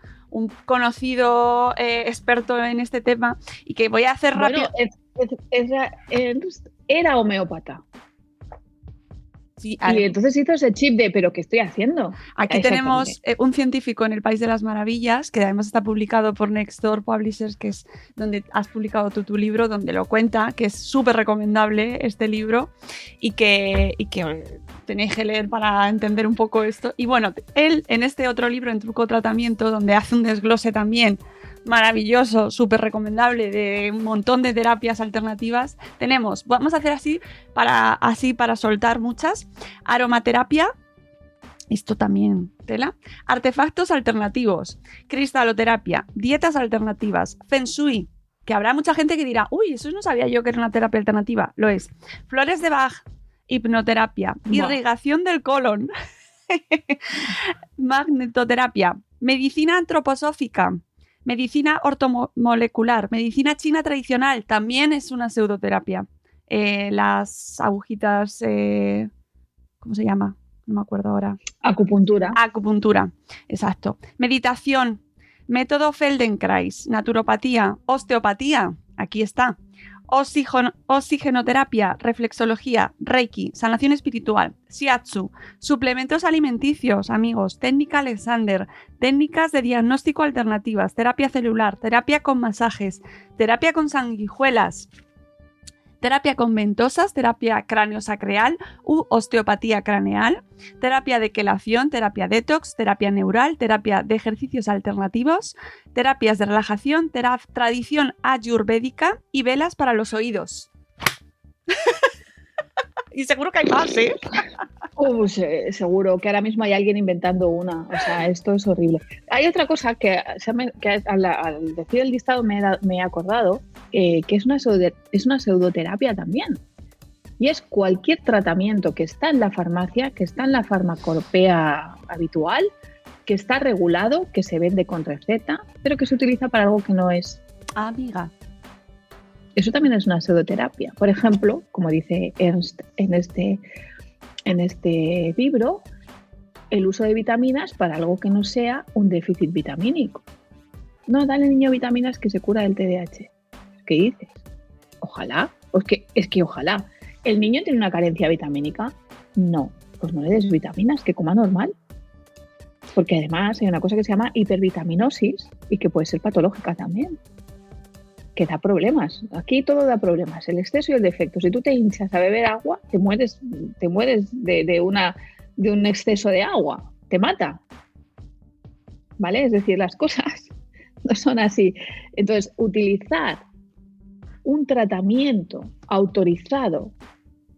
conocido experto en este tema, y que voy a hacer rápido. Ernst era homeópata. Sí, y entonces hizo ese chip de ¿pero qué estoy haciendo? Aquí tenemos un científico en el País de las Maravillas, que además está publicado por Nextdoor Publishers, que es donde has publicado tu libro, donde lo cuenta, que es súper recomendable este libro y que tenéis que leer para entender un poco esto. Y bueno, él en este otro libro, en Truco Tratamiento, donde hace un desglose también maravilloso, súper recomendable, de un montón de terapias alternativas. Vamos a hacer así para soltar muchas. Aromaterapia, esto también tela. Artefactos alternativos, cristaloterapia, dietas alternativas, feng shui, que habrá mucha gente que dirá, uy, eso no sabía yo que era una terapia alternativa. Lo es. Flores de Bach, hipnoterapia, irrigación del colon, magnetoterapia, medicina antroposófica, medicina ortomolecular, medicina china tradicional, también es una pseudoterapia. Las agujitas, ¿cómo se llama? No me acuerdo ahora. Acupuntura, exacto. Meditación, método Feldenkrais, naturopatía, osteopatía, aquí está. oxigenoterapia, reflexología, reiki, sanación espiritual, shiatsu, suplementos alimenticios, amigos, técnica Alexander, técnicas de diagnóstico alternativas, terapia celular, terapia con masajes, terapia con sanguijuelas, terapia con ventosas, terapia craneosacreal u osteopatía craneal, terapia de quelación, terapia detox, terapia neural, terapia de ejercicios alternativos, terapias de relajación, tradición ayurvédica y velas para los oídos. Y seguro que hay más, ¿eh? Seguro que ahora mismo hay alguien inventando una. O sea, esto es horrible. Hay otra cosa que al decir el listado me he acordado, que es una pseudoterapia también. Y es cualquier tratamiento que está en la farmacia, que está en la farmacopea habitual, que está regulado, que se vende con receta, pero que se utiliza para algo que no es. Amiga. Eso también es una pseudoterapia. Por ejemplo, como dice Ernst en este libro, el uso de vitaminas para algo que no sea un déficit vitamínico. No, dale al niño vitaminas que se cura del TDAH. ¿Qué dices? Ojalá. Es que ojalá. ¿El niño tiene una carencia vitamínica? No. Pues no le des vitaminas, que coma normal. Porque además hay una cosa que se llama hipervitaminosis y que puede ser patológica también. Que da problemas. Aquí todo da problemas. El exceso y el defecto. Si tú te hinchas a beber agua, te mueres de un exceso de agua. Te mata. ¿Vale? Es decir, las cosas no son así. Entonces, utilizar un tratamiento autorizado,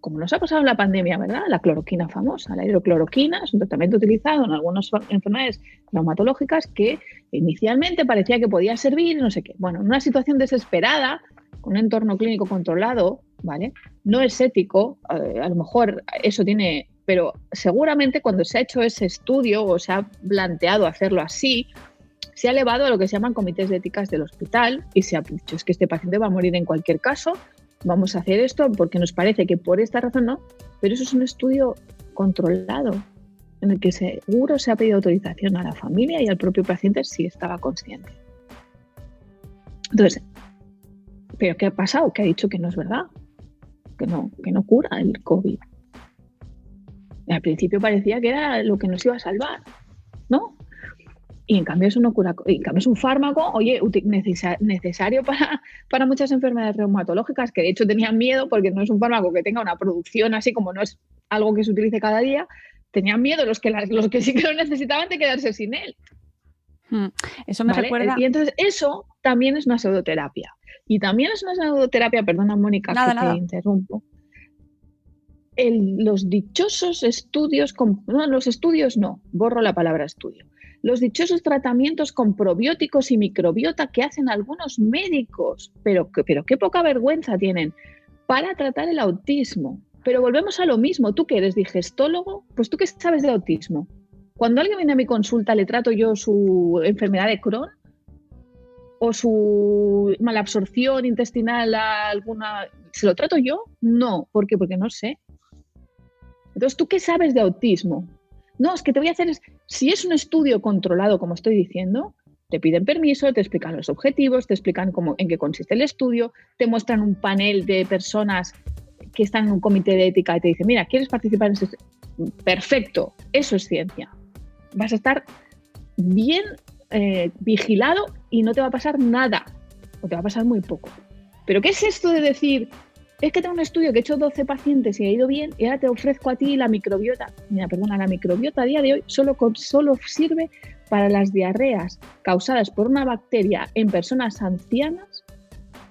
como nos ha pasado en la pandemia, ¿verdad? La cloroquina famosa, la hidrocloroquina, es un tratamiento utilizado en algunas enfermedades reumatológicas que inicialmente parecía que podía servir, no sé qué. Bueno, en una situación desesperada, con un entorno clínico controlado, ¿vale? No es ético, a lo mejor eso tiene, pero seguramente cuando se ha hecho ese estudio o se ha planteado hacerlo así, se ha elevado a lo que se llaman comités de éticas del hospital y se ha dicho, es que este paciente va a morir en cualquier caso, vamos a hacer esto porque nos parece que por esta razón no, pero eso es un estudio controlado en el que seguro se ha pedido autorización a la familia y al propio paciente si estaba consciente. Entonces, ¿pero qué ha pasado? Que ha dicho que no es verdad, que no cura el COVID. Al principio parecía que era lo que nos iba a salvar, ¿no? Y en cambio eso no cura, en cambio es un fármaco, oye, necesario para muchas enfermedades reumatológicas, que de hecho tenían miedo porque no es un fármaco que tenga una producción así, como no es algo que se utilice cada día, tenían miedo los que sí que lo necesitaban de quedarse sin él. Eso me recuerda. Y entonces eso también es una pseudoterapia. Y también es una pseudoterapia, perdona Mónica te interrumpo, los dichosos estudios, borro la palabra estudio. Los dichosos tratamientos con probióticos y microbiota que hacen algunos médicos, pero qué poca vergüenza tienen, para tratar el autismo. Pero volvemos a lo mismo, tú que eres digestólogo, pues tú qué sabes de autismo. Cuando alguien viene a mi consulta, ¿le trato yo su enfermedad de Crohn? ¿O su malabsorción intestinal alguna? ¿Se lo trato yo? No, ¿por qué? Porque no sé. Entonces, ¿tú qué sabes de autismo? No, es que te voy a hacer, si es un estudio controlado, como estoy diciendo, te piden permiso, te explican los objetivos, te explican en qué consiste el estudio, te muestran un panel de personas que están en un comité de ética y te dicen, mira, ¿quieres participar en este estudio? Perfecto, eso es ciencia. Vas a estar bien vigilado y no te va a pasar nada, o te va a pasar muy poco. ¿Pero qué es esto de decir, es que tengo un estudio que he hecho 12 pacientes y ha ido bien y ahora te ofrezco a ti la microbiota? Mira, perdona, la microbiota a día de hoy solo sirve para las diarreas causadas por una bacteria en personas ancianas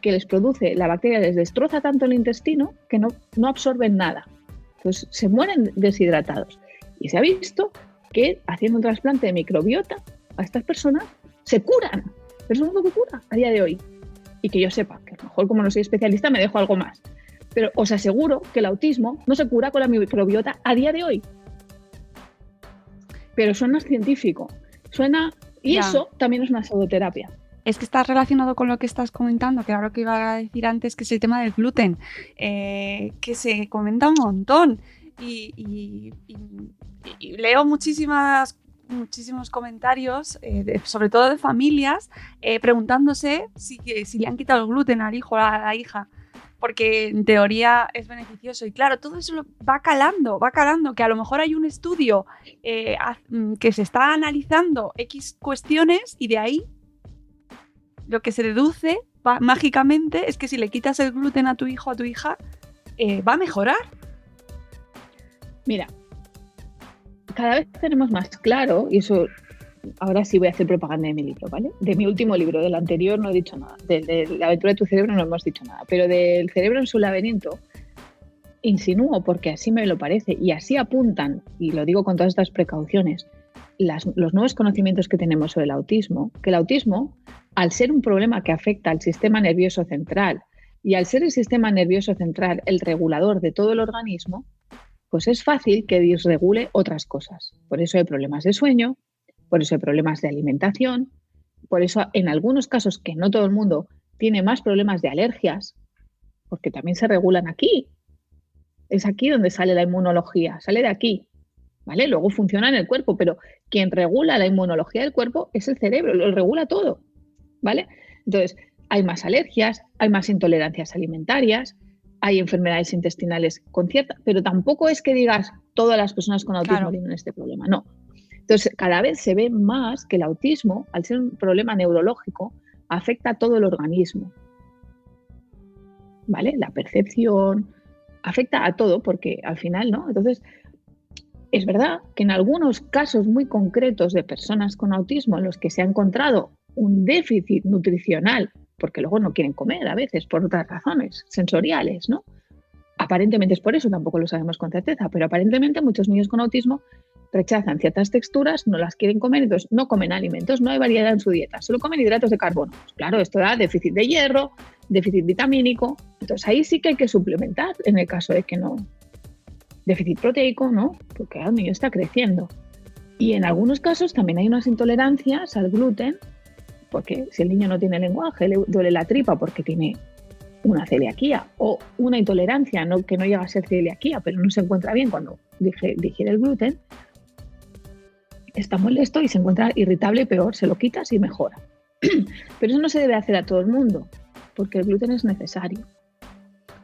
que les produce, la bacteria les destroza tanto el intestino que no absorben nada. Entonces se mueren deshidratados. Y se ha visto que haciendo un trasplante de microbiota a estas personas se curan. Pero eso es lo que cura a día de hoy. Y que yo sepa, que a lo mejor como no soy especialista me dejo algo más. Pero os aseguro que el autismo no se cura con la microbiota a día de hoy. Pero suena científico. Y eso también es una pseudoterapia. Es que está relacionado con lo que estás comentando, que era lo que iba a decir antes, que es el tema del gluten, que se comenta un montón. Y leo muchísimos comentarios, sobre todo de familias, preguntándose si le han quitado el gluten al hijo o a la hija. porque en teoría es beneficioso. Y claro, todo eso va calando, que a lo mejor hay un estudio que se está analizando X cuestiones y de ahí lo que se deduce mágicamente es que si le quitas el gluten a tu hijo o a tu hija, va a mejorar. Mira, cada vez tenemos más claro, y eso ahora sí voy a hacer propaganda de mi libro, ¿vale? De mi último libro, del anterior no he dicho nada, de La aventura de tu cerebro no hemos dicho nada, pero del cerebro en su laberinto insinúo, porque así me lo parece, y así apuntan, y lo digo con todas estas precauciones, los nuevos conocimientos que tenemos sobre el autismo, que el autismo, al ser un problema que afecta al sistema nervioso central, y al ser el sistema nervioso central el regulador de todo el organismo, pues es fácil que disregule otras cosas. Por eso hay problemas de sueño, por eso hay problemas de alimentación, por eso en algunos casos, que no todo el mundo, tiene más problemas de alergias, porque también se regulan aquí. Es aquí donde sale la inmunología, sale de aquí, ¿vale? Luego funciona en el cuerpo, pero quien regula la inmunología del cuerpo es el cerebro, lo regula todo, ¿vale? Entonces, hay más alergias, hay más intolerancias alimentarias, hay enfermedades intestinales con cierta, pero tampoco es que digas todas las personas con autismo tienen este problema, no. Entonces, cada vez se ve más que el autismo, al ser un problema neurológico, afecta a todo el organismo, ¿vale? La percepción, afecta a todo, porque al final, ¿no? Entonces, es verdad que en algunos casos muy concretos de personas con autismo en los que se ha encontrado un déficit nutricional, porque luego no quieren comer a veces por otras razones sensoriales, ¿no? Aparentemente es por eso, tampoco lo sabemos con certeza, pero aparentemente muchos niños con autismo rechazan ciertas texturas, no las quieren comer, entonces no comen alimentos, no hay variedad en su dieta, solo comen hidratos de carbono. Pues claro, esto da déficit de hierro, déficit vitamínico, entonces ahí sí que hay que suplementar en el caso de que no. Déficit proteico, ¿no? Porque el niño está creciendo. Y en algunos casos también hay unas intolerancias al gluten, porque si el niño no tiene lenguaje, le duele la tripa porque tiene una celiaquía o una intolerancia, ¿no? Que no llega a ser celiaquía, pero no se encuentra bien cuando digiere el gluten, está molesto y se encuentra irritable y peor, se lo quitas y mejora. Pero eso no se debe hacer a todo el mundo, porque el gluten es necesario.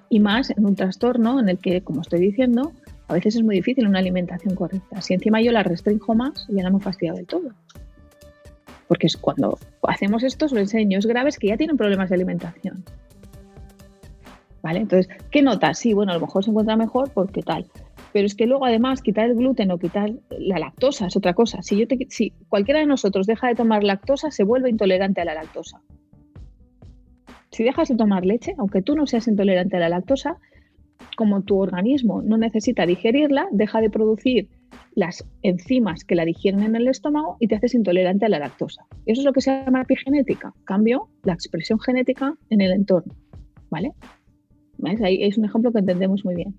Y más en un trastorno en el que, como estoy diciendo, a veces es muy difícil una alimentación correcta. Si encima yo la restringo más, ya la hemos fastidiado del todo. Porque es cuando hacemos esto, suelen ser niños graves que ya tienen problemas de alimentación. ¿Vale? Entonces, ¿qué notas? Sí, bueno, a lo mejor se encuentra mejor porque tal. Pero es que luego, además, quitar el gluten o quitar la lactosa es otra cosa. Si cualquiera de nosotros deja de tomar lactosa, se vuelve intolerante a la lactosa. Si dejas de tomar leche, aunque tú no seas intolerante a la lactosa, como tu organismo no necesita digerirla, deja de producir las enzimas que la digieren en el estómago y te haces intolerante a la lactosa. Eso es lo que se llama epigenética. Cambio la expresión genética en el entorno, ¿vale? ¿Ves? Ahí es un ejemplo que entendemos muy bien.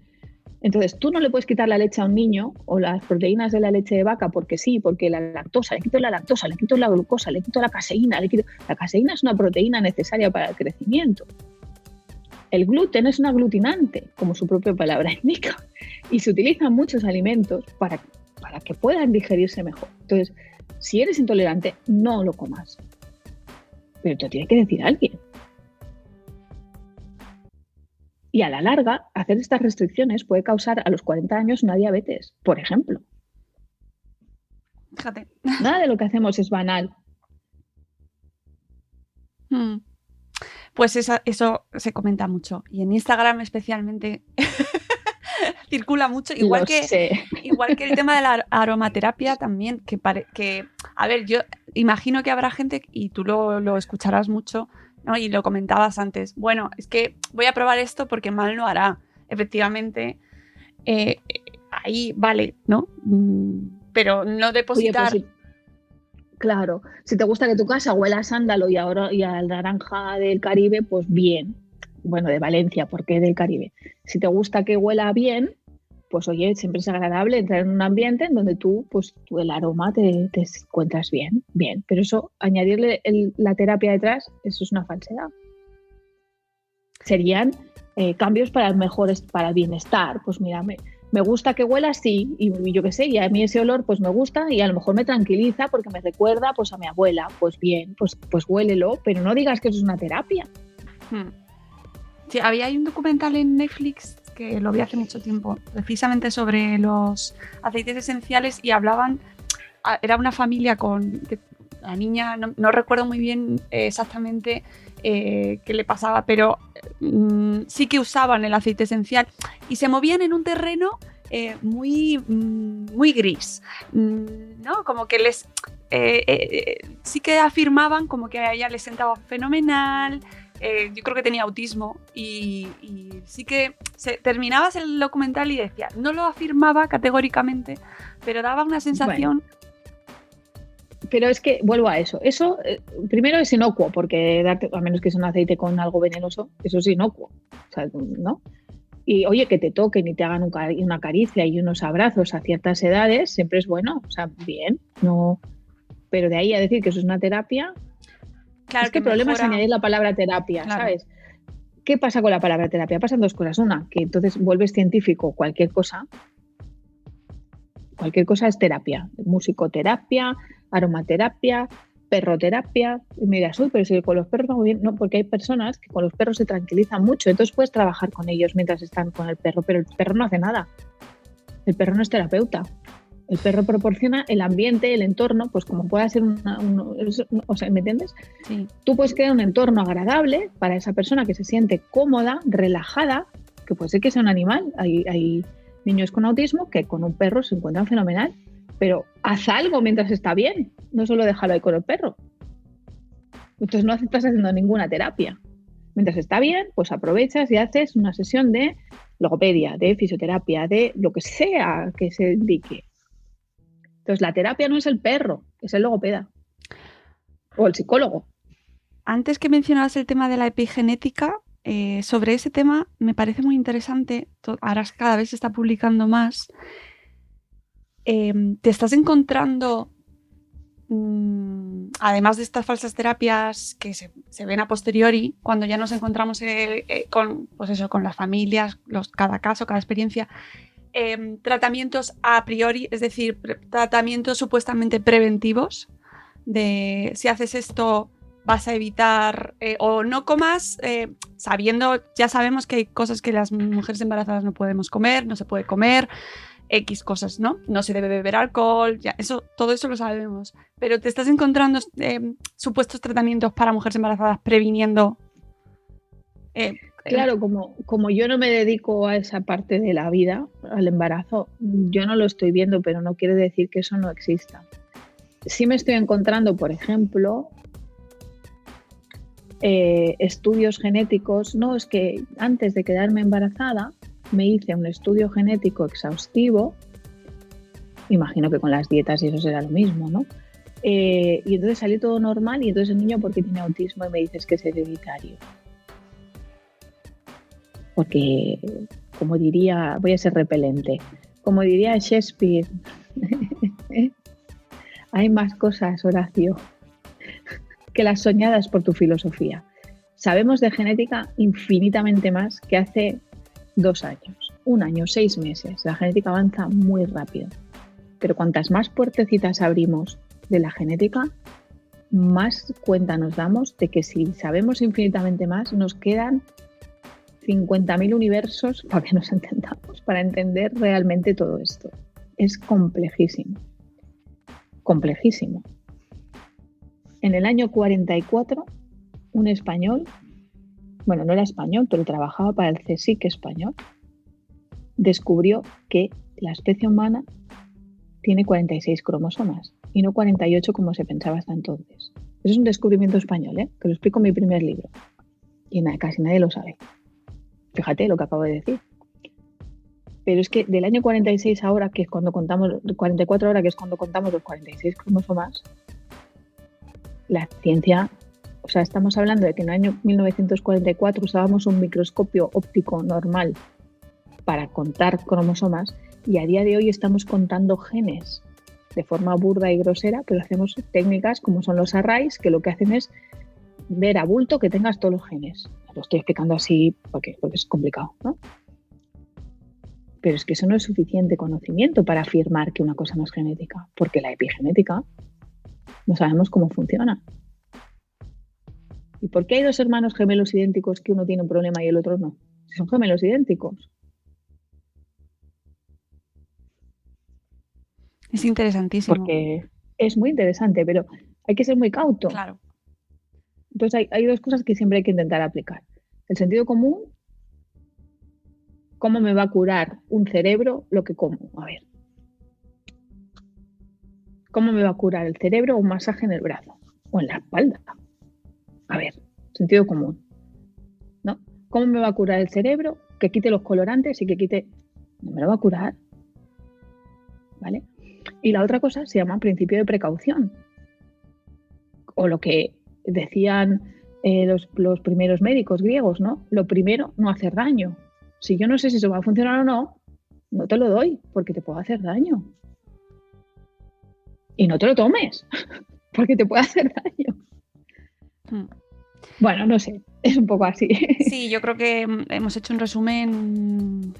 Entonces, tú no le puedes quitar la leche a un niño o las proteínas de la leche de vaca porque sí, porque la lactosa, le quito la lactosa, le quito la glucosa, le quito la caseína, La caseína es una proteína necesaria para el crecimiento. El gluten es un aglutinante, como su propia palabra indica, y se utiliza en muchos alimentos para que puedan digerirse mejor. Entonces, si eres intolerante, no lo comas. Pero te tiene que decir alguien. Y a la larga, hacer estas restricciones puede causar a los 40 años una diabetes, por ejemplo. Fíjate. Nada de lo que hacemos es banal. Pues eso se comenta mucho. Y en Instagram especialmente circula mucho. Igual que el tema de la aromaterapia también, que a ver, yo imagino que habrá gente, y tú lo escucharás mucho, ¿no? Y lo comentabas antes. Bueno, es que voy a probar esto porque mal no hará. Efectivamente, ahí vale, ¿no? Pero no depositar... Oye, pues claro, si te gusta que tu casa huela a sándalo y a naranja del Caribe, pues bien. Bueno, de Valencia, porque es del Caribe. Si te gusta que huela bien, pues oye, siempre es agradable entrar en un ambiente en donde tú el aroma te encuentras bien. Pero eso, añadirle la terapia detrás, eso es una falsedad. Serían cambios para el bienestar. Pues mira, me gusta que huela así, y yo qué sé, y a mí ese olor pues me gusta y a lo mejor me tranquiliza porque me recuerda pues a mi abuela. Pues bien, pues huélelo, pero no digas que eso es una terapia. Sí, hay un documental en Netflix que lo vi hace mucho tiempo, precisamente sobre los aceites esenciales y hablaban, era una familia la niña, no recuerdo muy bien exactamente qué le pasaba, pero sí que usaban el aceite esencial y se movían en un terreno muy gris, ¿no? Como que sí que afirmaban como que a ella les sentaba fenomenal. Yo creo que tenía autismo y sí que terminabas el documental y decía, no lo afirmaba categóricamente, pero daba una sensación. Bueno, pero es que vuelvo a eso. Eso primero es inocuo, porque a menos que sea un aceite con algo venenoso, eso es inocuo, o sea, ¿no? Y oye, que te toquen y te hagan una caricia y unos abrazos a ciertas edades siempre es bueno, o sea, bien, no. Pero de ahí a decir que eso es una terapia. Claro, es que el problema es añadir la palabra terapia, claro. ¿Sabes? ¿Qué pasa con la palabra terapia? Pasan dos cosas. Una, que entonces vuelves científico cualquier cosa es terapia. Musicoterapia, aromaterapia, perroterapia. Y me dirás, uy, pero si con los perros va muy bien. No, porque hay personas que con los perros se tranquilizan mucho, entonces puedes trabajar con ellos mientras están con el perro, pero el perro no hace nada. El perro no es terapeuta. El perro proporciona el ambiente, el entorno, pues como pueda ser o sea, ¿me entiendes? Sí. Tú puedes crear un entorno agradable para esa persona que se siente cómoda, relajada, que puede ser que sea un animal. Hay niños con autismo que con un perro se encuentran fenomenal, pero haz algo mientras está bien, no solo déjalo ahí con el perro. Entonces no estás haciendo ninguna terapia. Mientras está bien, pues aprovechas y haces una sesión de logopedia, de fisioterapia, de lo que sea que se indique. Entonces, la terapia no es el perro, es el logopeda o el psicólogo. Antes que mencionabas el tema de la epigenética, sobre ese tema me parece muy interesante, ahora cada vez se está publicando más. ¿Te estás encontrando, además de estas falsas terapias que se ven a posteriori, cuando ya nos encontramos con las familias, cada caso, cada experiencia, tratamientos a priori, es decir, tratamientos supuestamente preventivos de si haces esto vas a evitar o no comas, ya sabemos que hay cosas que las mujeres embarazadas no podemos comer, no se puede comer, X cosas, ¿no? No se debe beber alcohol, todo eso lo sabemos, pero te estás encontrando supuestos tratamientos para mujeres embarazadas previniendo. Claro, como yo no me dedico a esa parte de la vida, al embarazo, yo no lo estoy viendo, pero no quiere decir que eso no exista. Sí me estoy encontrando, por ejemplo, estudios genéticos. No, es que antes de quedarme embarazada me hice un estudio genético exhaustivo, imagino que con las dietas y eso será lo mismo, ¿no? Y entonces salió todo normal y entonces el niño, ¿por qué tiene autismo? Y me dices que es hereditario. Porque, como diría, voy a ser repelente, como diría Shakespeare, hay más cosas, Horacio, que las soñadas por tu filosofía. Sabemos de genética infinitamente más que hace 2 años, 1 año, 6 meses. La genética avanza muy rápido. Pero cuantas más puertecitas abrimos de la genética, más cuenta nos damos de que si sabemos infinitamente más, nos quedan 50.000 universos para que nos entendamos, para entender realmente todo esto. Es complejísimo. Complejísimo. En el año 44, un español, bueno, no era español, pero trabajaba para el CSIC español, descubrió que la especie humana tiene 46 cromosomas y no 48 como se pensaba hasta entonces. Eso es un descubrimiento español, que lo explico en mi primer libro. Y casi nadie lo sabe. Fíjate lo que acabo de decir. Pero es que del año 46 ahora, que es cuando contamos, 44 ahora, que es cuando contamos los 46 cromosomas, la ciencia, o sea, estamos hablando de que en el año 1944 usábamos un microscopio óptico normal para contar cromosomas y a día de hoy estamos contando genes de forma burda y grosera, pero hacemos técnicas como son los arrays, que lo que hacen es ver a bulto que tengas todos los genes. Lo estoy explicando así porque es complicado, ¿no? Pero es que eso no es suficiente conocimiento para afirmar que una cosa no es genética, porque la epigenética no sabemos cómo funciona. ¿Y por qué hay dos hermanos gemelos idénticos que uno tiene un problema y el otro no? Si son gemelos idénticos. Es interesantísimo. Porque es muy interesante, pero hay que ser muy cauto. Claro. Entonces hay dos cosas que siempre hay que intentar aplicar. El sentido común, ¿cómo me va a curar un cerebro lo que como? A ver. ¿Cómo me va a curar el cerebro un masaje en el brazo o en la espalda? A ver, sentido común, ¿no? ¿Cómo me va a curar el cerebro? Que quite los colorantes y que quite... No me lo va a curar, ¿vale? Y la otra cosa se llama principio de precaución. O lo que decían los primeros médicos griegos, ¿no? Lo primero, no hacer daño. Si yo no sé si eso va a funcionar o no, no te lo doy porque te puedo hacer daño. Y no te lo tomes, porque te puede hacer daño. Bueno, no sé, es un poco así. Sí, yo creo que hemos hecho un resumen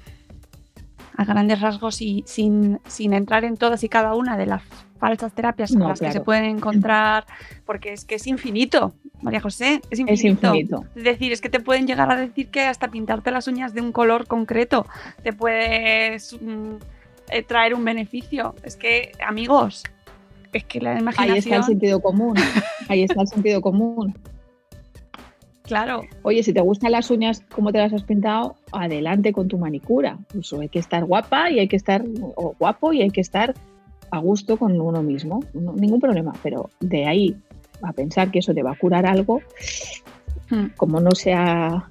a grandes rasgos y sin entrar en todas y cada una de las falsas terapias con las que se pueden encontrar, porque es que es infinito, María José, es infinito. Es decir, es que te pueden llegar a decir que hasta pintarte las uñas de un color concreto te puedes traer un beneficio. Es que, amigos... Es que la imaginación... Ahí está el sentido común. Ahí está el sentido común. Claro. Oye, si te gustan las uñas como te las has pintado, adelante con tu manicura. Pues hay que estar guapa y hay que estar guapo y hay que estar a gusto con uno mismo. No, ningún problema. Pero de ahí a pensar que eso te va a curar algo, como no sea...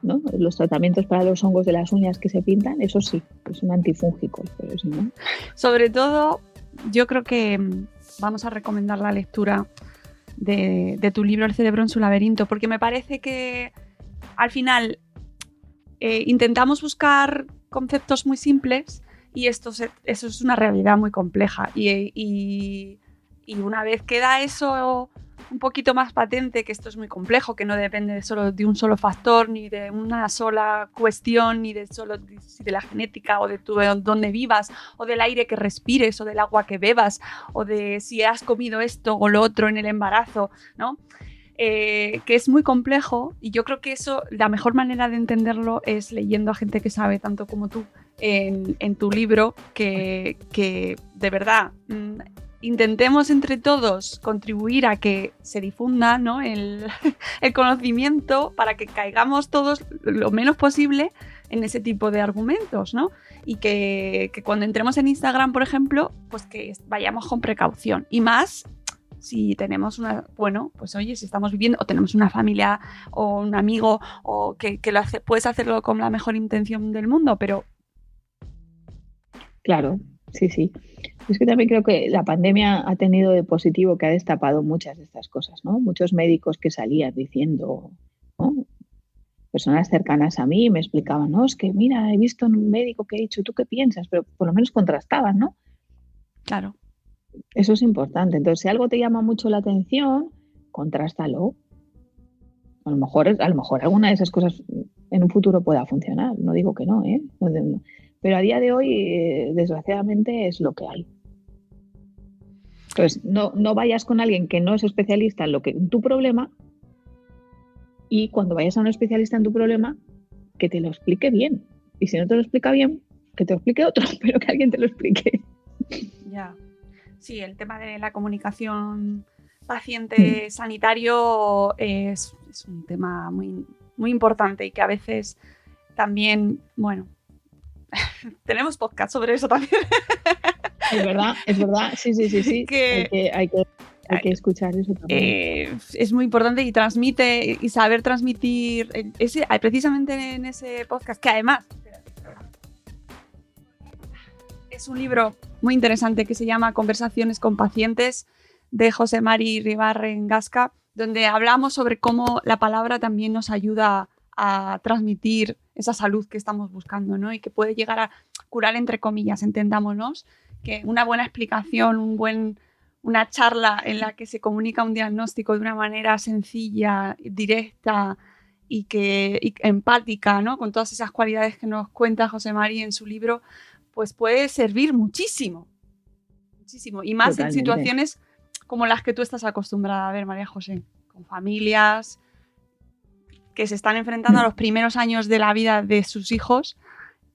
¿no? Los tratamientos para los hongos de las uñas que se pintan, eso sí, es un antifúngico. Pero si no... Sobre todo... Yo creo que vamos a recomendar la lectura de tu libro El cerebro en su laberinto, porque me parece que al final intentamos buscar conceptos muy simples y eso es una realidad muy compleja. Y una vez queda eso un poquito más patente, que esto es muy complejo, que no depende solo de un solo factor, ni de una sola cuestión, ni de solo de la genética, o de dónde vivas, o del aire que respires, o del agua que bebas, o de si has comido esto o lo otro en el embarazo, ¿no? Que es muy complejo, y yo creo que eso, la mejor manera de entenderlo es leyendo a gente que sabe tanto como tú en tu libro, que de verdad... intentemos entre todos contribuir a que se difunda, ¿no? el conocimiento para que caigamos todos lo menos posible en ese tipo de argumentos, ¿no? Y que cuando entremos en Instagram, por ejemplo, pues que vayamos con precaución. Y más si tenemos pues oye, si estamos viviendo o tenemos una familia o un amigo o que puedes hacerlo con la mejor intención del mundo, pero... Claro, sí. Es que también creo que la pandemia ha tenido de positivo que ha destapado muchas de estas cosas, ¿no? Muchos médicos que salían diciendo, ¿no? Personas cercanas a mí me explicaban, no, es que mira, he visto en un médico que ha dicho, ¿tú qué piensas? Pero por lo menos contrastaban, ¿no? Claro. Eso es importante. Entonces, si algo te llama mucho la atención, contrástalo. A lo mejor alguna de esas cosas en un futuro pueda funcionar. No digo que no, ¿eh? Pero a día de hoy, desgraciadamente, es lo que hay. Entonces, no vayas con alguien que no es especialista en tu problema, y cuando vayas a un especialista en tu problema, que te lo explique bien. Y si no te lo explica bien, que te lo explique otro, pero que alguien te lo explique. Ya. Sí, el tema de la comunicación paciente-sanitario es un tema muy, muy importante y que a veces también, bueno, tenemos podcast sobre eso también. Es verdad, sí. Que hay que escuchar eso también. Es muy importante y transmite y saber transmitir precisamente en ese podcast, que además es un libro muy interesante que se llama Conversaciones con pacientes, de José Mari Ribarren Gasca, donde hablamos sobre cómo la palabra también nos ayuda a transmitir esa salud que estamos buscando, ¿no? Y que puede llegar a curar, entre comillas, entendámonos, que una buena explicación, una charla en la que se comunica un diagnóstico de una manera sencilla, directa y empática, ¿no? Con todas esas cualidades que nos cuenta José Mari en su libro, pues puede servir muchísimo. Y más totalmente. En situaciones como las que tú estás acostumbrada a ver, María José, con familias, que se están enfrentando a los primeros años de la vida de sus hijos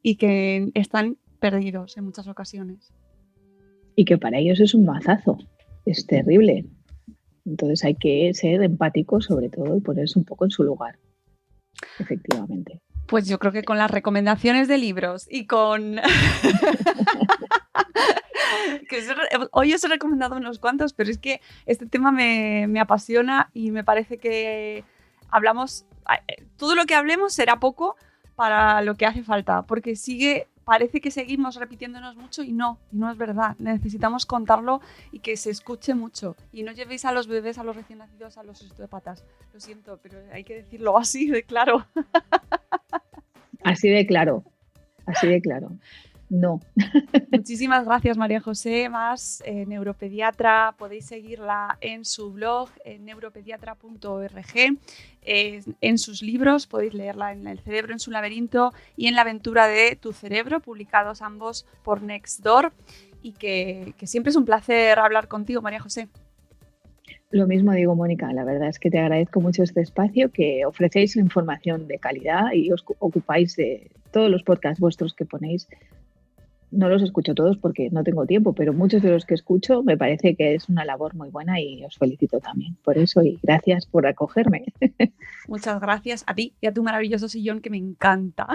y que están perdidos en muchas ocasiones. Y que para ellos es un mazazo, es terrible. Entonces hay que ser empático sobre todo y ponerse un poco en su lugar, efectivamente. Pues yo creo que con las recomendaciones de libros y con... Hoy os he recomendado unos cuantos, pero es que este tema me apasiona y me parece que hablamos... Todo lo que hablemos será poco para lo que hace falta, porque parece que seguimos repitiéndonos mucho y no es verdad. Necesitamos contarlo y que se escuche mucho. Y no llevéis a los bebés, a los recién nacidos, a los osteópatas. Lo siento, pero hay que decirlo así de claro. Así de claro. No. Muchísimas gracias, María José Mas, neuropediatra. Podéis seguirla en su blog, neuropediatra.org. En sus libros podéis leerla en El cerebro en su laberinto y en La aventura de tu cerebro, publicados ambos por Nextdoor. Y que siempre es un placer hablar contigo, María José. Lo mismo digo, Mónica, la verdad es que te agradezco mucho este espacio, que ofrecéis información de calidad y os ocupáis de todos los podcasts vuestros que ponéis. No los escucho todos porque no tengo tiempo, pero muchos de los que escucho me parece que es una labor muy buena y os felicito también por eso y gracias por acogerme. Muchas gracias a ti y a tu maravilloso sillón que me encanta.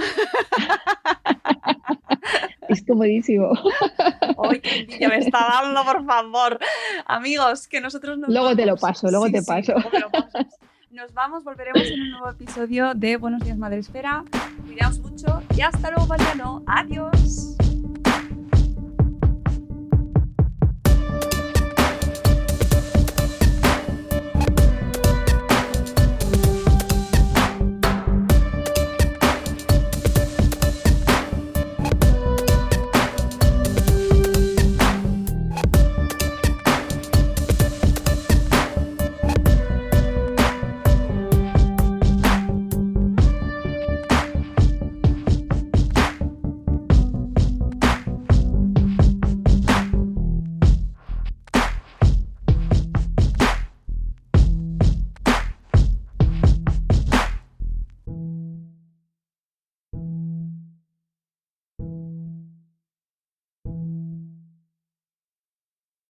Es comodísimo. ¡Ay, qué envidia me está dando, por favor! Amigos, que nosotros nos luego vamos. Te lo paso, luego te paso. Luego me lo pasas. Nos vamos, volveremos en un nuevo episodio de Buenos Días Madresfera. Cuidaos mucho y hasta luego, Mariano. Adiós.